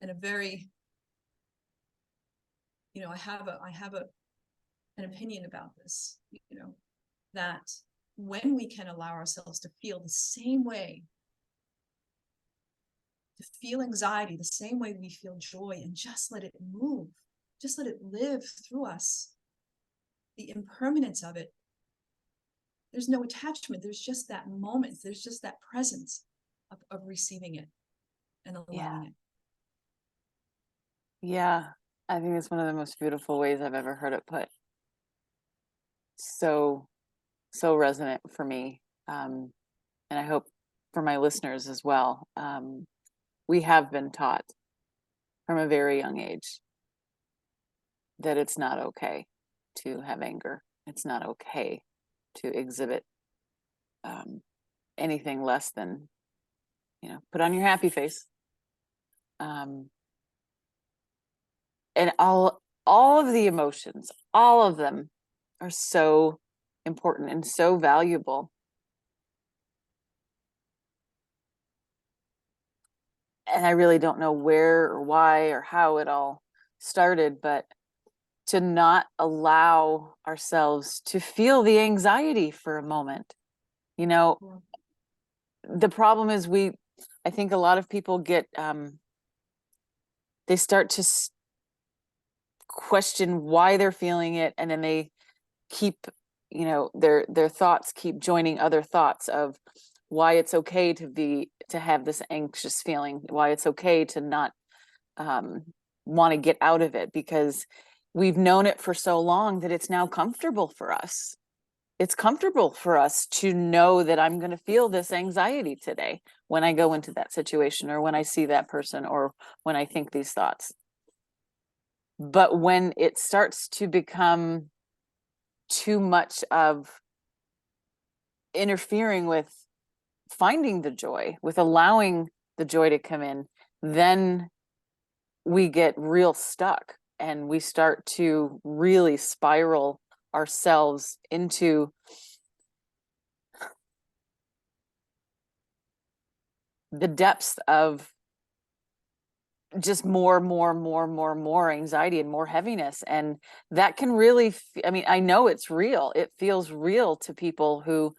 and a very, I have an opinion about this, that when we can allow ourselves to feel the same way, to feel anxiety the same way we feel joy, and just let it move, just let it live through us, the impermanence of it, there's no attachment, there's just that moment, there's just that presence of receiving it and allowing it. Yeah, I think it's one of the most beautiful ways I've ever heard it put. So resonant for me. And I hope for my listeners as well. We have been taught from a very young age that it's not okay to have anger. It's not okay to exhibit anything less than, put on your happy face. And all of the emotions, all of them are so important and so valuable. And I really don't know where or why or how it all started, but to not allow ourselves to feel the anxiety for a moment. The problem is I think a lot of people get, they start to question why they're feeling it, and then they keep, their thoughts keep joining other thoughts of why it's okay to have this anxious feeling, why it's okay to not want to get out of it, because we've known it for so long that it's now comfortable for us. It's comfortable for us to know that I'm going to feel this anxiety today when I go into that situation, or when I see that person, or when I think these thoughts. But when it starts to become too much of interfering with finding the joy, with allowing the joy to come in, then we get real stuck, and we start to really spiral ourselves into the depths of just more anxiety and more heaviness. And that can really, I know it's real. It feels real to people who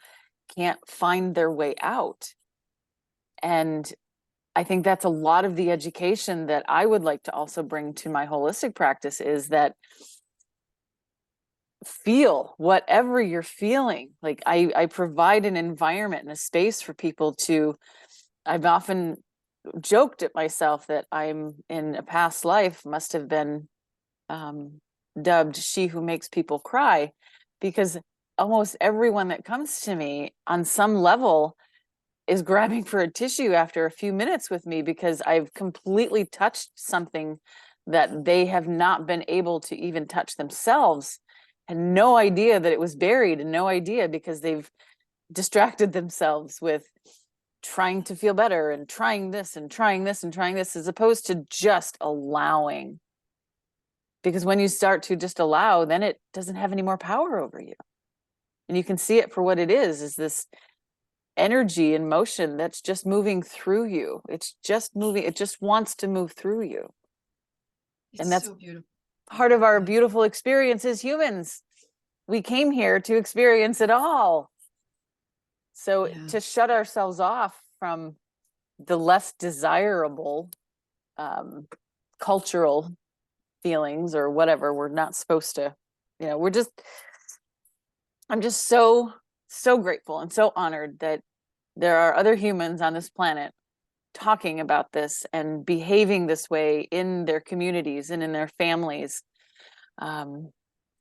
can't find their way out. And I think that's a lot of the education that I would like to also bring to my holistic practice, is that feel whatever you're feeling. Like I provide an environment and a space for people to, I've often joked at myself that I'm in a past life must have been dubbed she who makes people cry, because almost everyone that comes to me on some level is grabbing for a tissue after a few minutes with me, because I've completely touched something that they have not been able to even touch themselves, and no idea that it was buried, and no idea because they've distracted themselves with trying to feel better and trying this and trying this and trying this, as opposed to just allowing. Because when you start to just allow, then it doesn't have any more power over you. And you can see it for what it is this energy in motion that's just moving through you. It's just moving, it just wants to move through you. And It's that's so beautiful. part of our Yeah. beautiful experience as humans. We came here to experience it all. So Yeah. to shut ourselves off from the less desirable cultural feelings or whatever, we're not supposed to, we're just, I'm just so grateful and so honored that there are other humans on this planet talking about this and behaving this way in their communities and in their families. And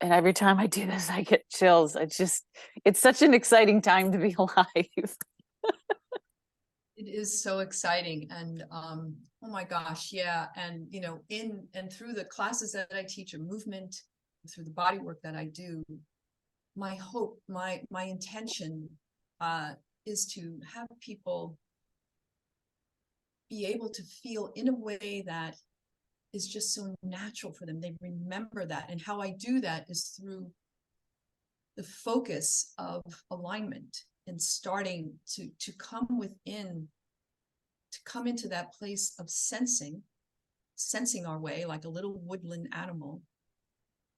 every time I do this, I get chills. It's such an exciting time to be alive. It is so exciting. And oh my gosh, yeah. And in and through the classes that I teach, a movement, through the body work that I do, my hope, my intention is to have people be able to feel in a way that is just so natural for them. They remember that. And how I do that is through the focus of alignment and starting to come within, to come into that place of sensing our way like a little woodland animal.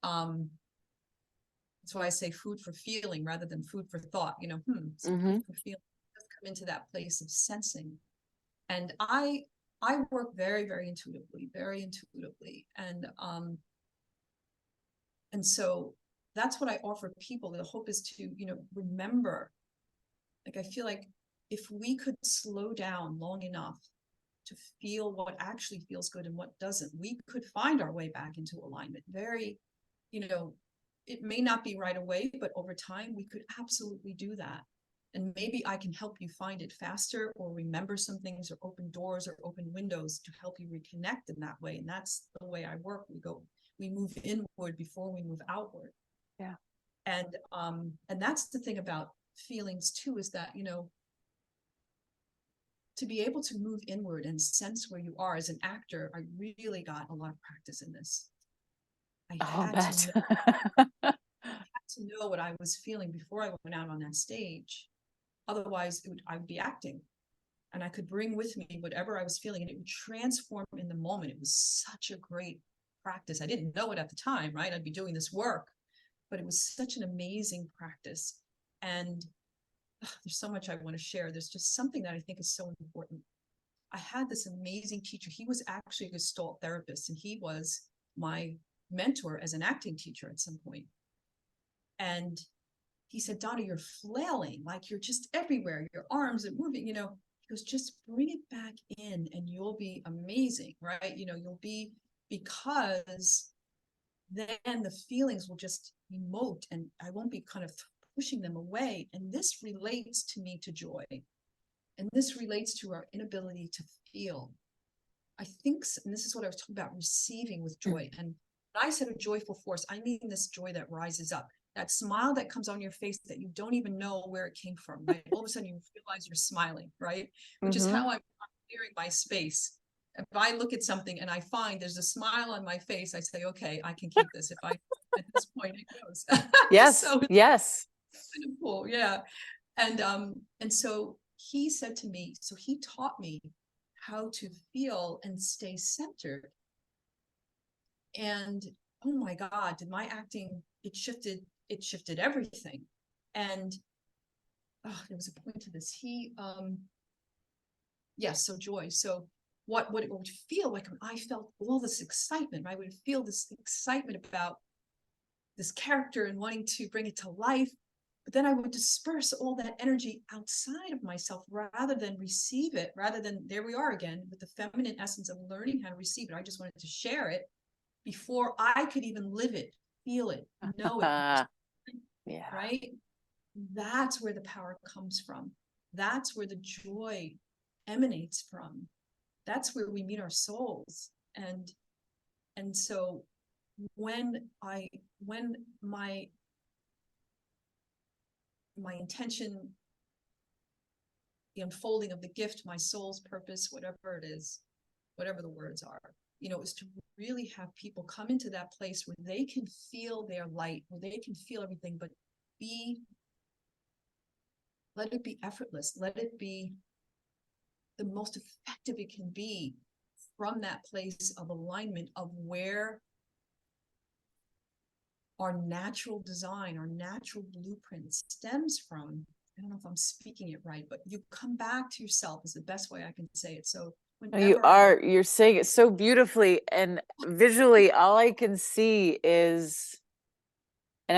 That's why I say food for feeling rather than food for thought. Some food for feeling. Just come into that place of sensing. And I work very, very intuitively, and so that's what I offer people. The hope is to remember. Like, I feel like if we could slow down long enough to feel what actually feels good and what doesn't, we could find our way back into alignment. Very, it may not be right away, but over time we could absolutely do that. And maybe I can help you find it faster, or remember some things, or open doors or open windows to help you reconnect in that way. And that's the way I work. We move inward before we move outward. Yeah. And that's the thing about feelings too, is that, to be able to move inward and sense where you are. As an actor, I really got a lot of practice in this. I had to know what I was feeling before I went out on that stage. Otherwise, I would be acting, and I could bring with me whatever I was feeling, and it would transform in the moment. It was such a great practice. I didn't know it at the time, right? I'd be doing this work, but it was such an amazing practice. And there's so much I want to share. There's just something that I think is so important. I had this amazing teacher. He was actually a Gestalt therapist, and he was my mentor as an acting teacher at some point. And he said, Donna, you're flailing, like you're just everywhere. Your arms are moving, He goes, just bring it back in and you'll be amazing, right? You'll be, because then the feelings will just emote and I won't be kind of pushing them away. And this relates to me to joy. And this relates to our inability to feel. I think, and this is what I was talking about, receiving with joy. And when I said a joyful force, I mean this joy that rises up. That smile that comes on your face that you don't even know where it came from, right? All of a sudden you realize you're smiling, right? Which is how I'm clearing my space. If I look at something and I find there's a smile on my face, I say, okay, I can keep this. If I, at this point it goes. Yes. So Yes. kind of cool. Yeah. And so he said to me, so he taught me how to feel and stay centered. And oh my God, did my acting, it shifted everything. And there was a point to this. Yes, so joy. So what it would feel like when I felt all this excitement, I would feel this excitement about this character and wanting to bring it to life. But then I would disperse all that energy outside of myself rather than receive it, rather than, there we are again with the feminine essence of learning how to receive it. I just wanted to share it before I could even live it, feel it, know it. Yeah. Right? That's where the power comes from. That's where the joy emanates from. That's where we meet our souls. And so when my intention, the unfolding of the gift, my soul's purpose, whatever it is, whatever the words are, is to really have people come into that place where they can feel their light, where they can feel everything, but let it be effortless. Let it be the most effective it can be from that place of alignment of where our natural design, our natural blueprint stems from. I don't know if I'm speaking it right, but you come back to yourself is the best way I can say it. So You're saying it so beautifully, and visually all I can see is, and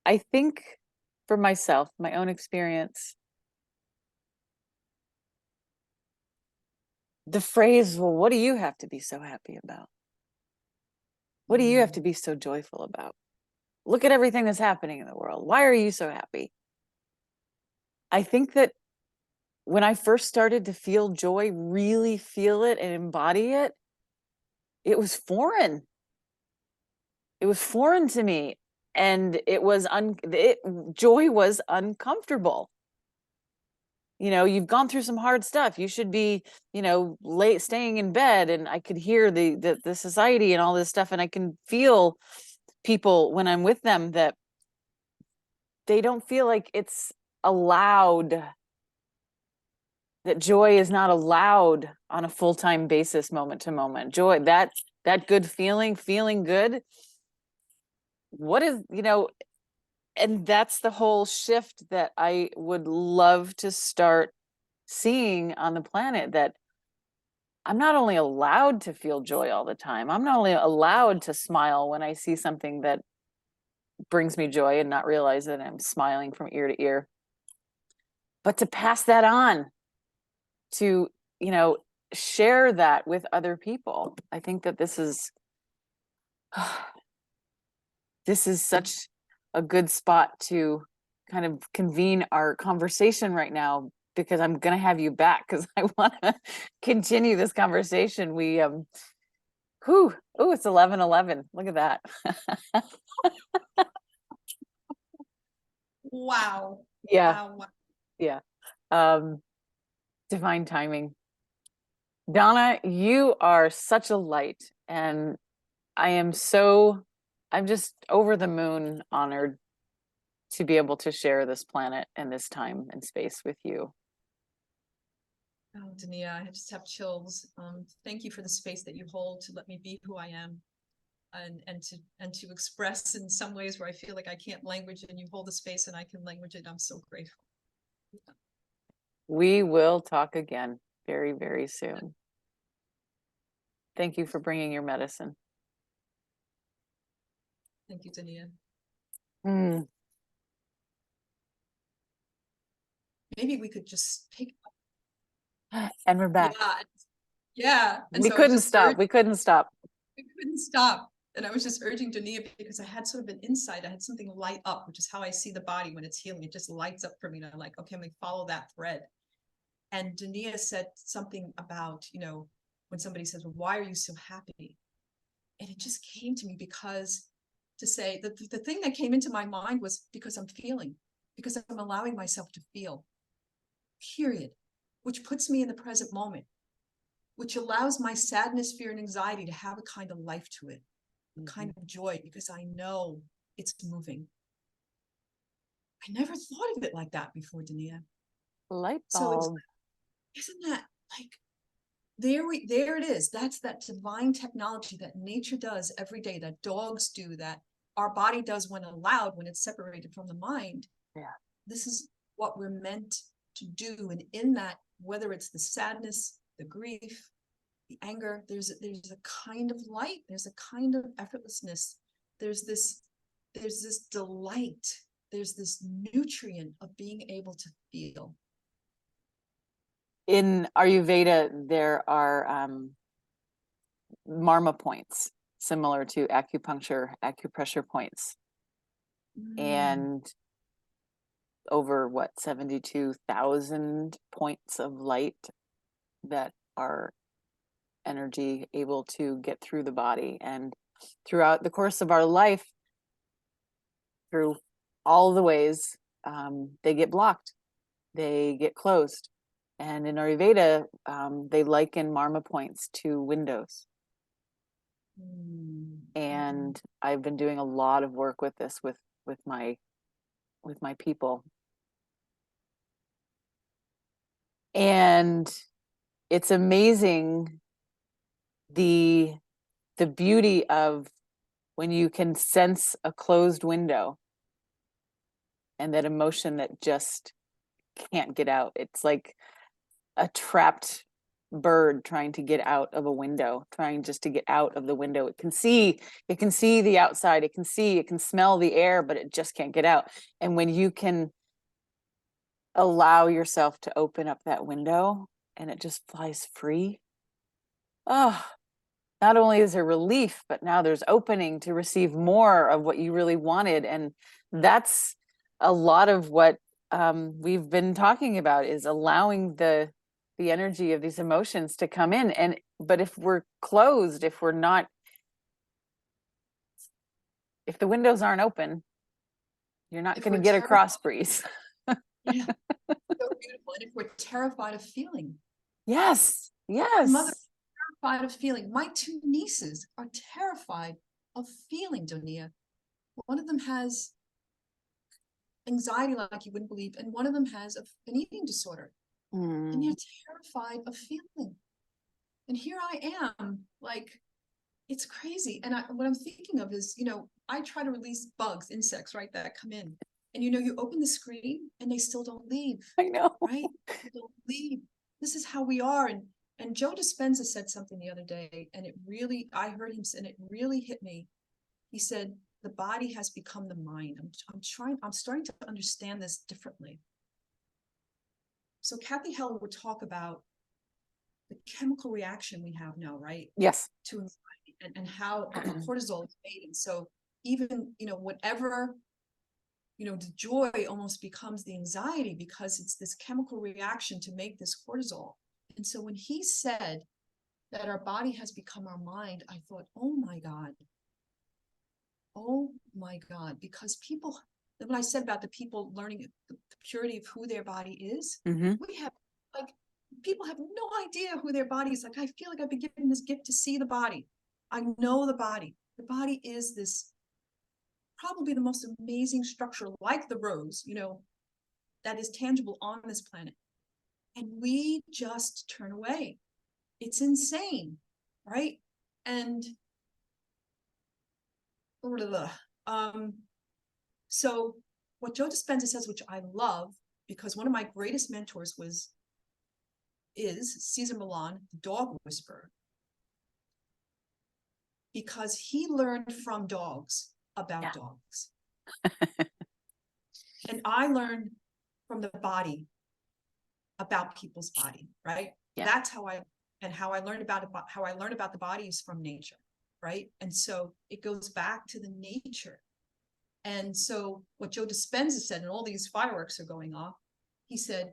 I think for myself, my own experience, the phrase, well, what do you have to be so happy about? What do you have to be so joyful about? Look at everything that's happening in the world. Why are you so happy? I think that when I first started to feel joy, really feel it and embody it, it was foreign. It was foreign to me. And joy was uncomfortable. You've gone through some hard stuff. You should be, late staying in bed. And I could hear the society and all this stuff. And I can feel people when I'm with them that they don't feel like it's allowed, that joy is not allowed on a full-time basis, moment to moment. Joy, that good feeling good. What is, and that's the whole shift that I would love to start seeing on the planet, that I'm not only allowed to feel joy all the time, I'm not only allowed to smile when I see something that brings me joy and not realize that I'm smiling from ear to ear, but to pass that on, to, share that with other people. I think that this is such a good spot to kind of convene our conversation right now, because I'm going to have you back because I want to continue this conversation. It's 11:11. Look at that. wow. Yeah. Wow. Yeah. Divine timing. Donna, you are such a light, and I'm just over the moon honored to be able to share this planet and this time and space with you. Oh, Dania, I just have chills. Thank you for the space that you hold to let me be who I am, and to express in some ways where I feel like I can't language, and you hold the space and I can language it. I'm so grateful. We will talk again very, very soon. Thank you for bringing your medicine. Thank you, Dania. Maybe we could just pick up. And we're back. Yeah. And we so couldn't stop. We couldn't stop. We couldn't stop. And I was just urging Dania because I had sort of an insight. I had something light up, which is how I see the body when it's healing. It just lights up for me. And I'm like, okay, I'm going to follow that thread. And Dania said something about, when somebody says, well, why are you so happy? And it just came to me because to say that the thing that came into my mind was because I'm feeling, because I'm allowing myself to feel, period, which puts me in the present moment, which allows my sadness, fear, and anxiety to have a kind of life to it, a kind of joy, because I know it's moving. I never thought of it like that before, Dania. Light bulb. So isn't that like, there it is. That's that divine technology that nature does every day, that dogs do, that our body does when allowed, when it's separated from the mind. Yeah. This is what we're meant to do. And in that, whether it's the sadness, the grief, the anger, there's a kind of light, there's a kind of effortlessness, there's this delight, there's this nutrient of being able to feel. In Ayurveda, there are marma points, similar to acupressure points. And over 72,000 points of light that are energy able to get through the body. And throughout the course of our life, through all the ways, they get blocked, they get closed. And in Ayurveda, they liken marma points to windows. And I've been doing a lot of work with this with my people. And it's amazing the beauty of when you can sense a closed window and that emotion that just can't get out. It's like a trapped bird trying to get out of a window, trying just to get out of the window. It can see the outside, it can smell the air, but it just can't get out. And when you can allow yourself to open up that window and it just flies free, oh, not only is there relief, but now there's opening to receive more of what you really wanted. And that's a lot of what we've been talking about, is allowing the energy of these emotions to come in. And but if we're closed, if the windows aren't open, you're not going to get a cross breeze. Yeah, so beautiful. And if we're terrified of feeling, yes, my mother yes, is terrified of feeling. My two nieces are terrified of feeling, Donia. One of them has anxiety like you wouldn't believe, and one of them has an eating disorder. And they're terrified of feeling. And here I am, like, it's crazy. And what I'm thinking of is, I try to release bugs, insects, right, that come in. And you open the screen and they still don't leave. I know. Right? They don't leave. This is how we are. And Joe Dispenza said something the other day, and I heard him say, and it really hit me. He said, the body has become the mind. I'm starting to understand this differently. So Kathy Heller would talk about the chemical reaction we have now, right? Yes. To anxiety and how cortisol is made. And so even, whatever, the joy almost becomes the anxiety because it's this chemical reaction to make this cortisol. And so when he said that our body has become our mind, I thought, oh my God, because when I said about the people learning the purity of who their body is, we have, like, people have no idea who their body is. Like, I feel like I've been given this gift to see the body. I know the body. The body is this, probably the most amazing structure, like the rose, that is tangible on this planet. And we just turn away. It's insane, right? And so what Joe Dispenza says, which I love, because one of my greatest mentors is Cesar Millan, the dog whisperer, because he learned from dogs about dogs. And I learned from the body about people's body, right? Yeah. That's how I learned about the body is from nature, right? And so it goes back to the nature. And so what Joe Dispenza said, and all these fireworks are going off, he said,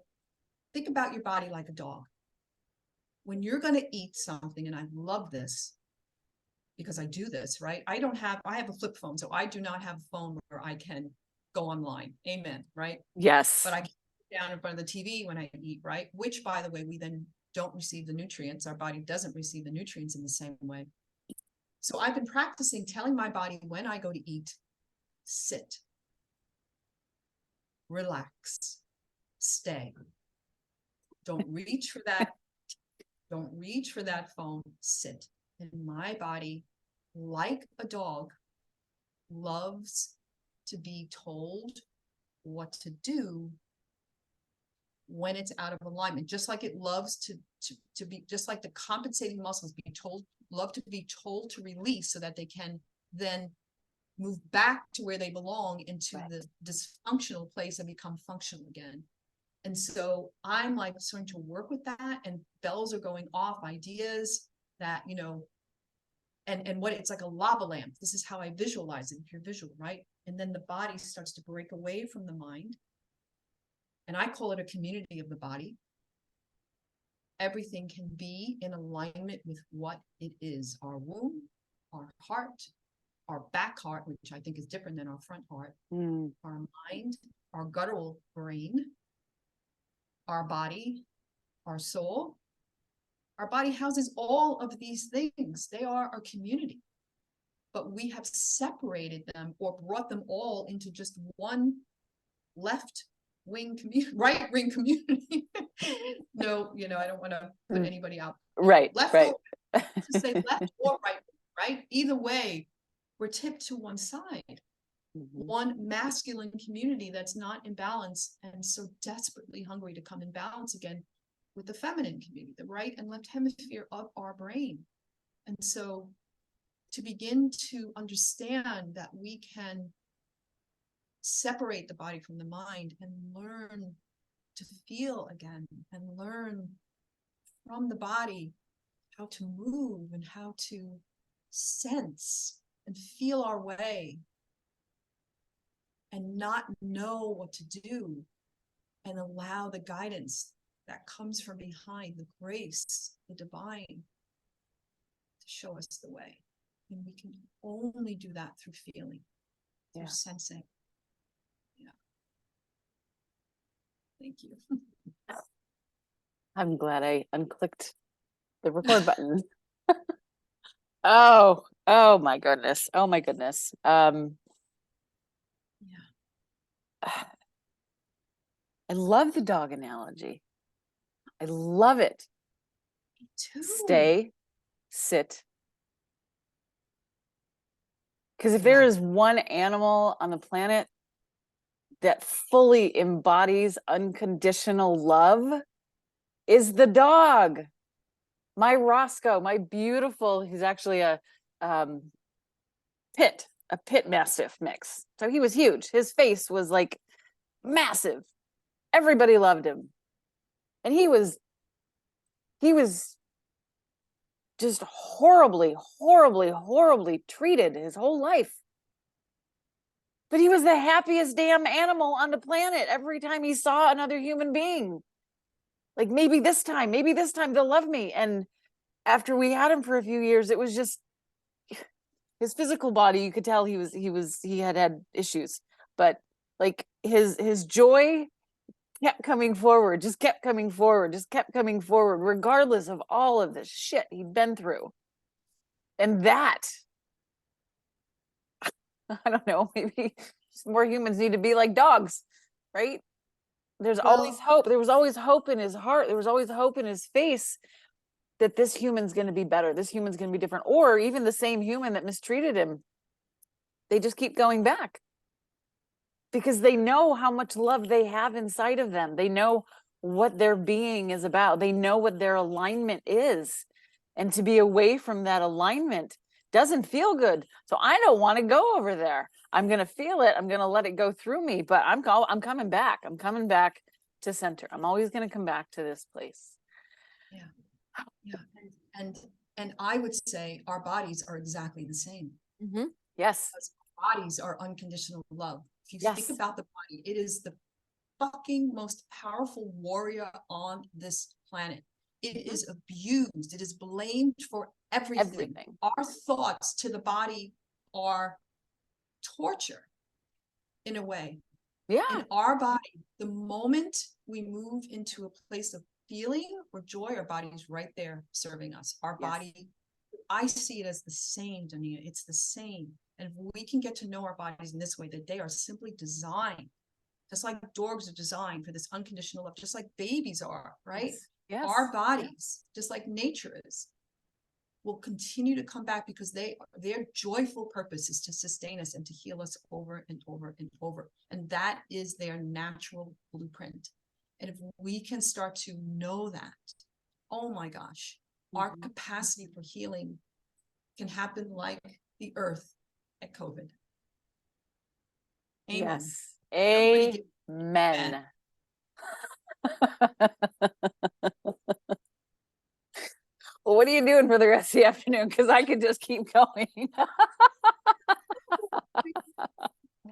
think about your body like a dog. When you're going to eat something, and I love this because I do this, right? I have a flip phone, so I do not have a phone where I can go online. Amen, right? Yes. But I can sit down in front of the TV when I eat, right? Which, by the way, we then don't receive the nutrients. Our body doesn't receive the nutrients in the same way. So I've been practicing telling my body when I go to eat, sit, relax, stay. Don't reach for that. Don't reach for that phone. Sit. And my body, like a dog, loves to be told what to do when it's out of alignment, just like it loves to be, just like the compensating muscles love to be told to release so that they can then move back to where they belong, into the dysfunctional place, and become functional again. And so I'm like starting to work with that, and bells are going off, ideas that, you know, and what it's like a lava lamp. This is how I visualize it, if you're visual, right? And then the body starts to break away from the mind. And I call it a community of the body. Everything can be in alignment with what it is. Our womb, our heart, our back heart, which I think is different than our front heart, our mind, our guttural brain, our body, our soul. Our body houses all of these things. They are our community. But we have separated them or brought them all into just one left wing community, right wing community. No, you know, I don't want to put anybody out. Right, Left right. or, to say left or right, right? Either way, we're tipped to one side. One masculine community that's not in balance, and so desperately hungry to come in balance again with the feminine community, the right and left hemisphere of our brain. And so to begin to understand that we can separate the body from the mind and learn to feel again, and learn from the body how to move and how to sense and feel our way, and not know what to do, and allow the guidance that comes from behind, the grace, the divine, to show us the way. And we can only do that through feeling, through sensing. Yeah. Thank you. I'm glad I unclicked the record button. Oh my goodness. Oh my goodness. I love the dog analogy. I love it. Me too. Stay, sit. Because if there is one animal on the planet that fully embodies unconditional love, is the dog. My Roscoe, my beautiful, he's actually a pit mastiff mix. So he was huge. His face was like massive. Everybody loved him. And he was just horribly, horribly, horribly treated his whole life. But he was the happiest damn animal on the planet every time he saw another human being. Like, maybe this time they'll love me. And after we had him for a few years, it was just his physical body, you could tell he had issues, but like his joy kept coming forward, just kept coming forward, regardless of all of the shit he'd been through. And that, I don't know, maybe more humans need to be like dogs, right? There's always hope. There was always hope in his heart. There was always hope in his face that this human's going to be better. This human's going to be different. Or even the same human that mistreated him, they just keep going back because they know how much love they have inside of them. They know what their being is about. They know what their alignment is. And to be away from that alignment doesn't feel good. So I don't want to go over there. I'm going to feel it. I'm going to let it go through me, but I'm coming back. I'm coming back to center. I'm always going to come back to this place. Yeah. Yeah. And I would say our bodies are exactly the same. Mm-hmm. Yes. Because bodies are unconditional love. If you think about the body, it is the fucking most powerful warrior on this planet. It is abused. It is blamed for everything. Our thoughts to the body are torture in a way. Yeah. In our body, the moment we move into a place of feeling or joy, our body is right there serving us. Our body, I see it as the same, Dania. It's the same. And if we can get to know our bodies in this way, that they are simply designed, just like dogs are designed for this unconditional love, just like babies are, right? Yes. Our bodies, just like nature is, will continue to come back because their joyful purpose is to sustain us and to heal us over and over and over. And that is their natural blueprint. And if we can start to know that, oh my gosh, our Mhm. capacity for healing can happen like the earth at COVID. Amen. Yes. Everybody get amen. Amen. Well, what are you doing for the rest of the afternoon? Because I could just keep going.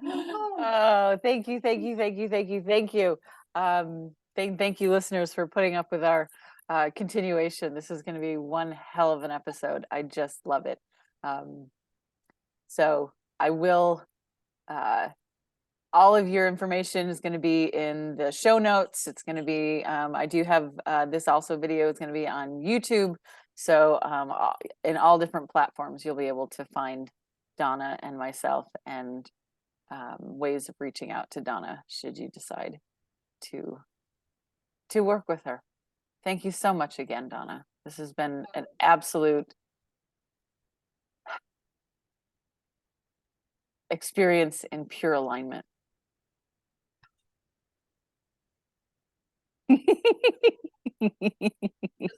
Oh, thank you, thank you, thank you, thank you, thank you. Thank you, listeners, for putting up with our continuation. This is going to be one hell of an episode. I just love it. So I will. All of your information is going to be in the show notes. It's going to be. I do have this also video. It's going to be on YouTube. So in all different platforms, you'll be able to find Donna and myself and ways of reaching out to Donna should you decide to work with her. Thank you so much again, Donna. This has been an absolute experience in pure alignment.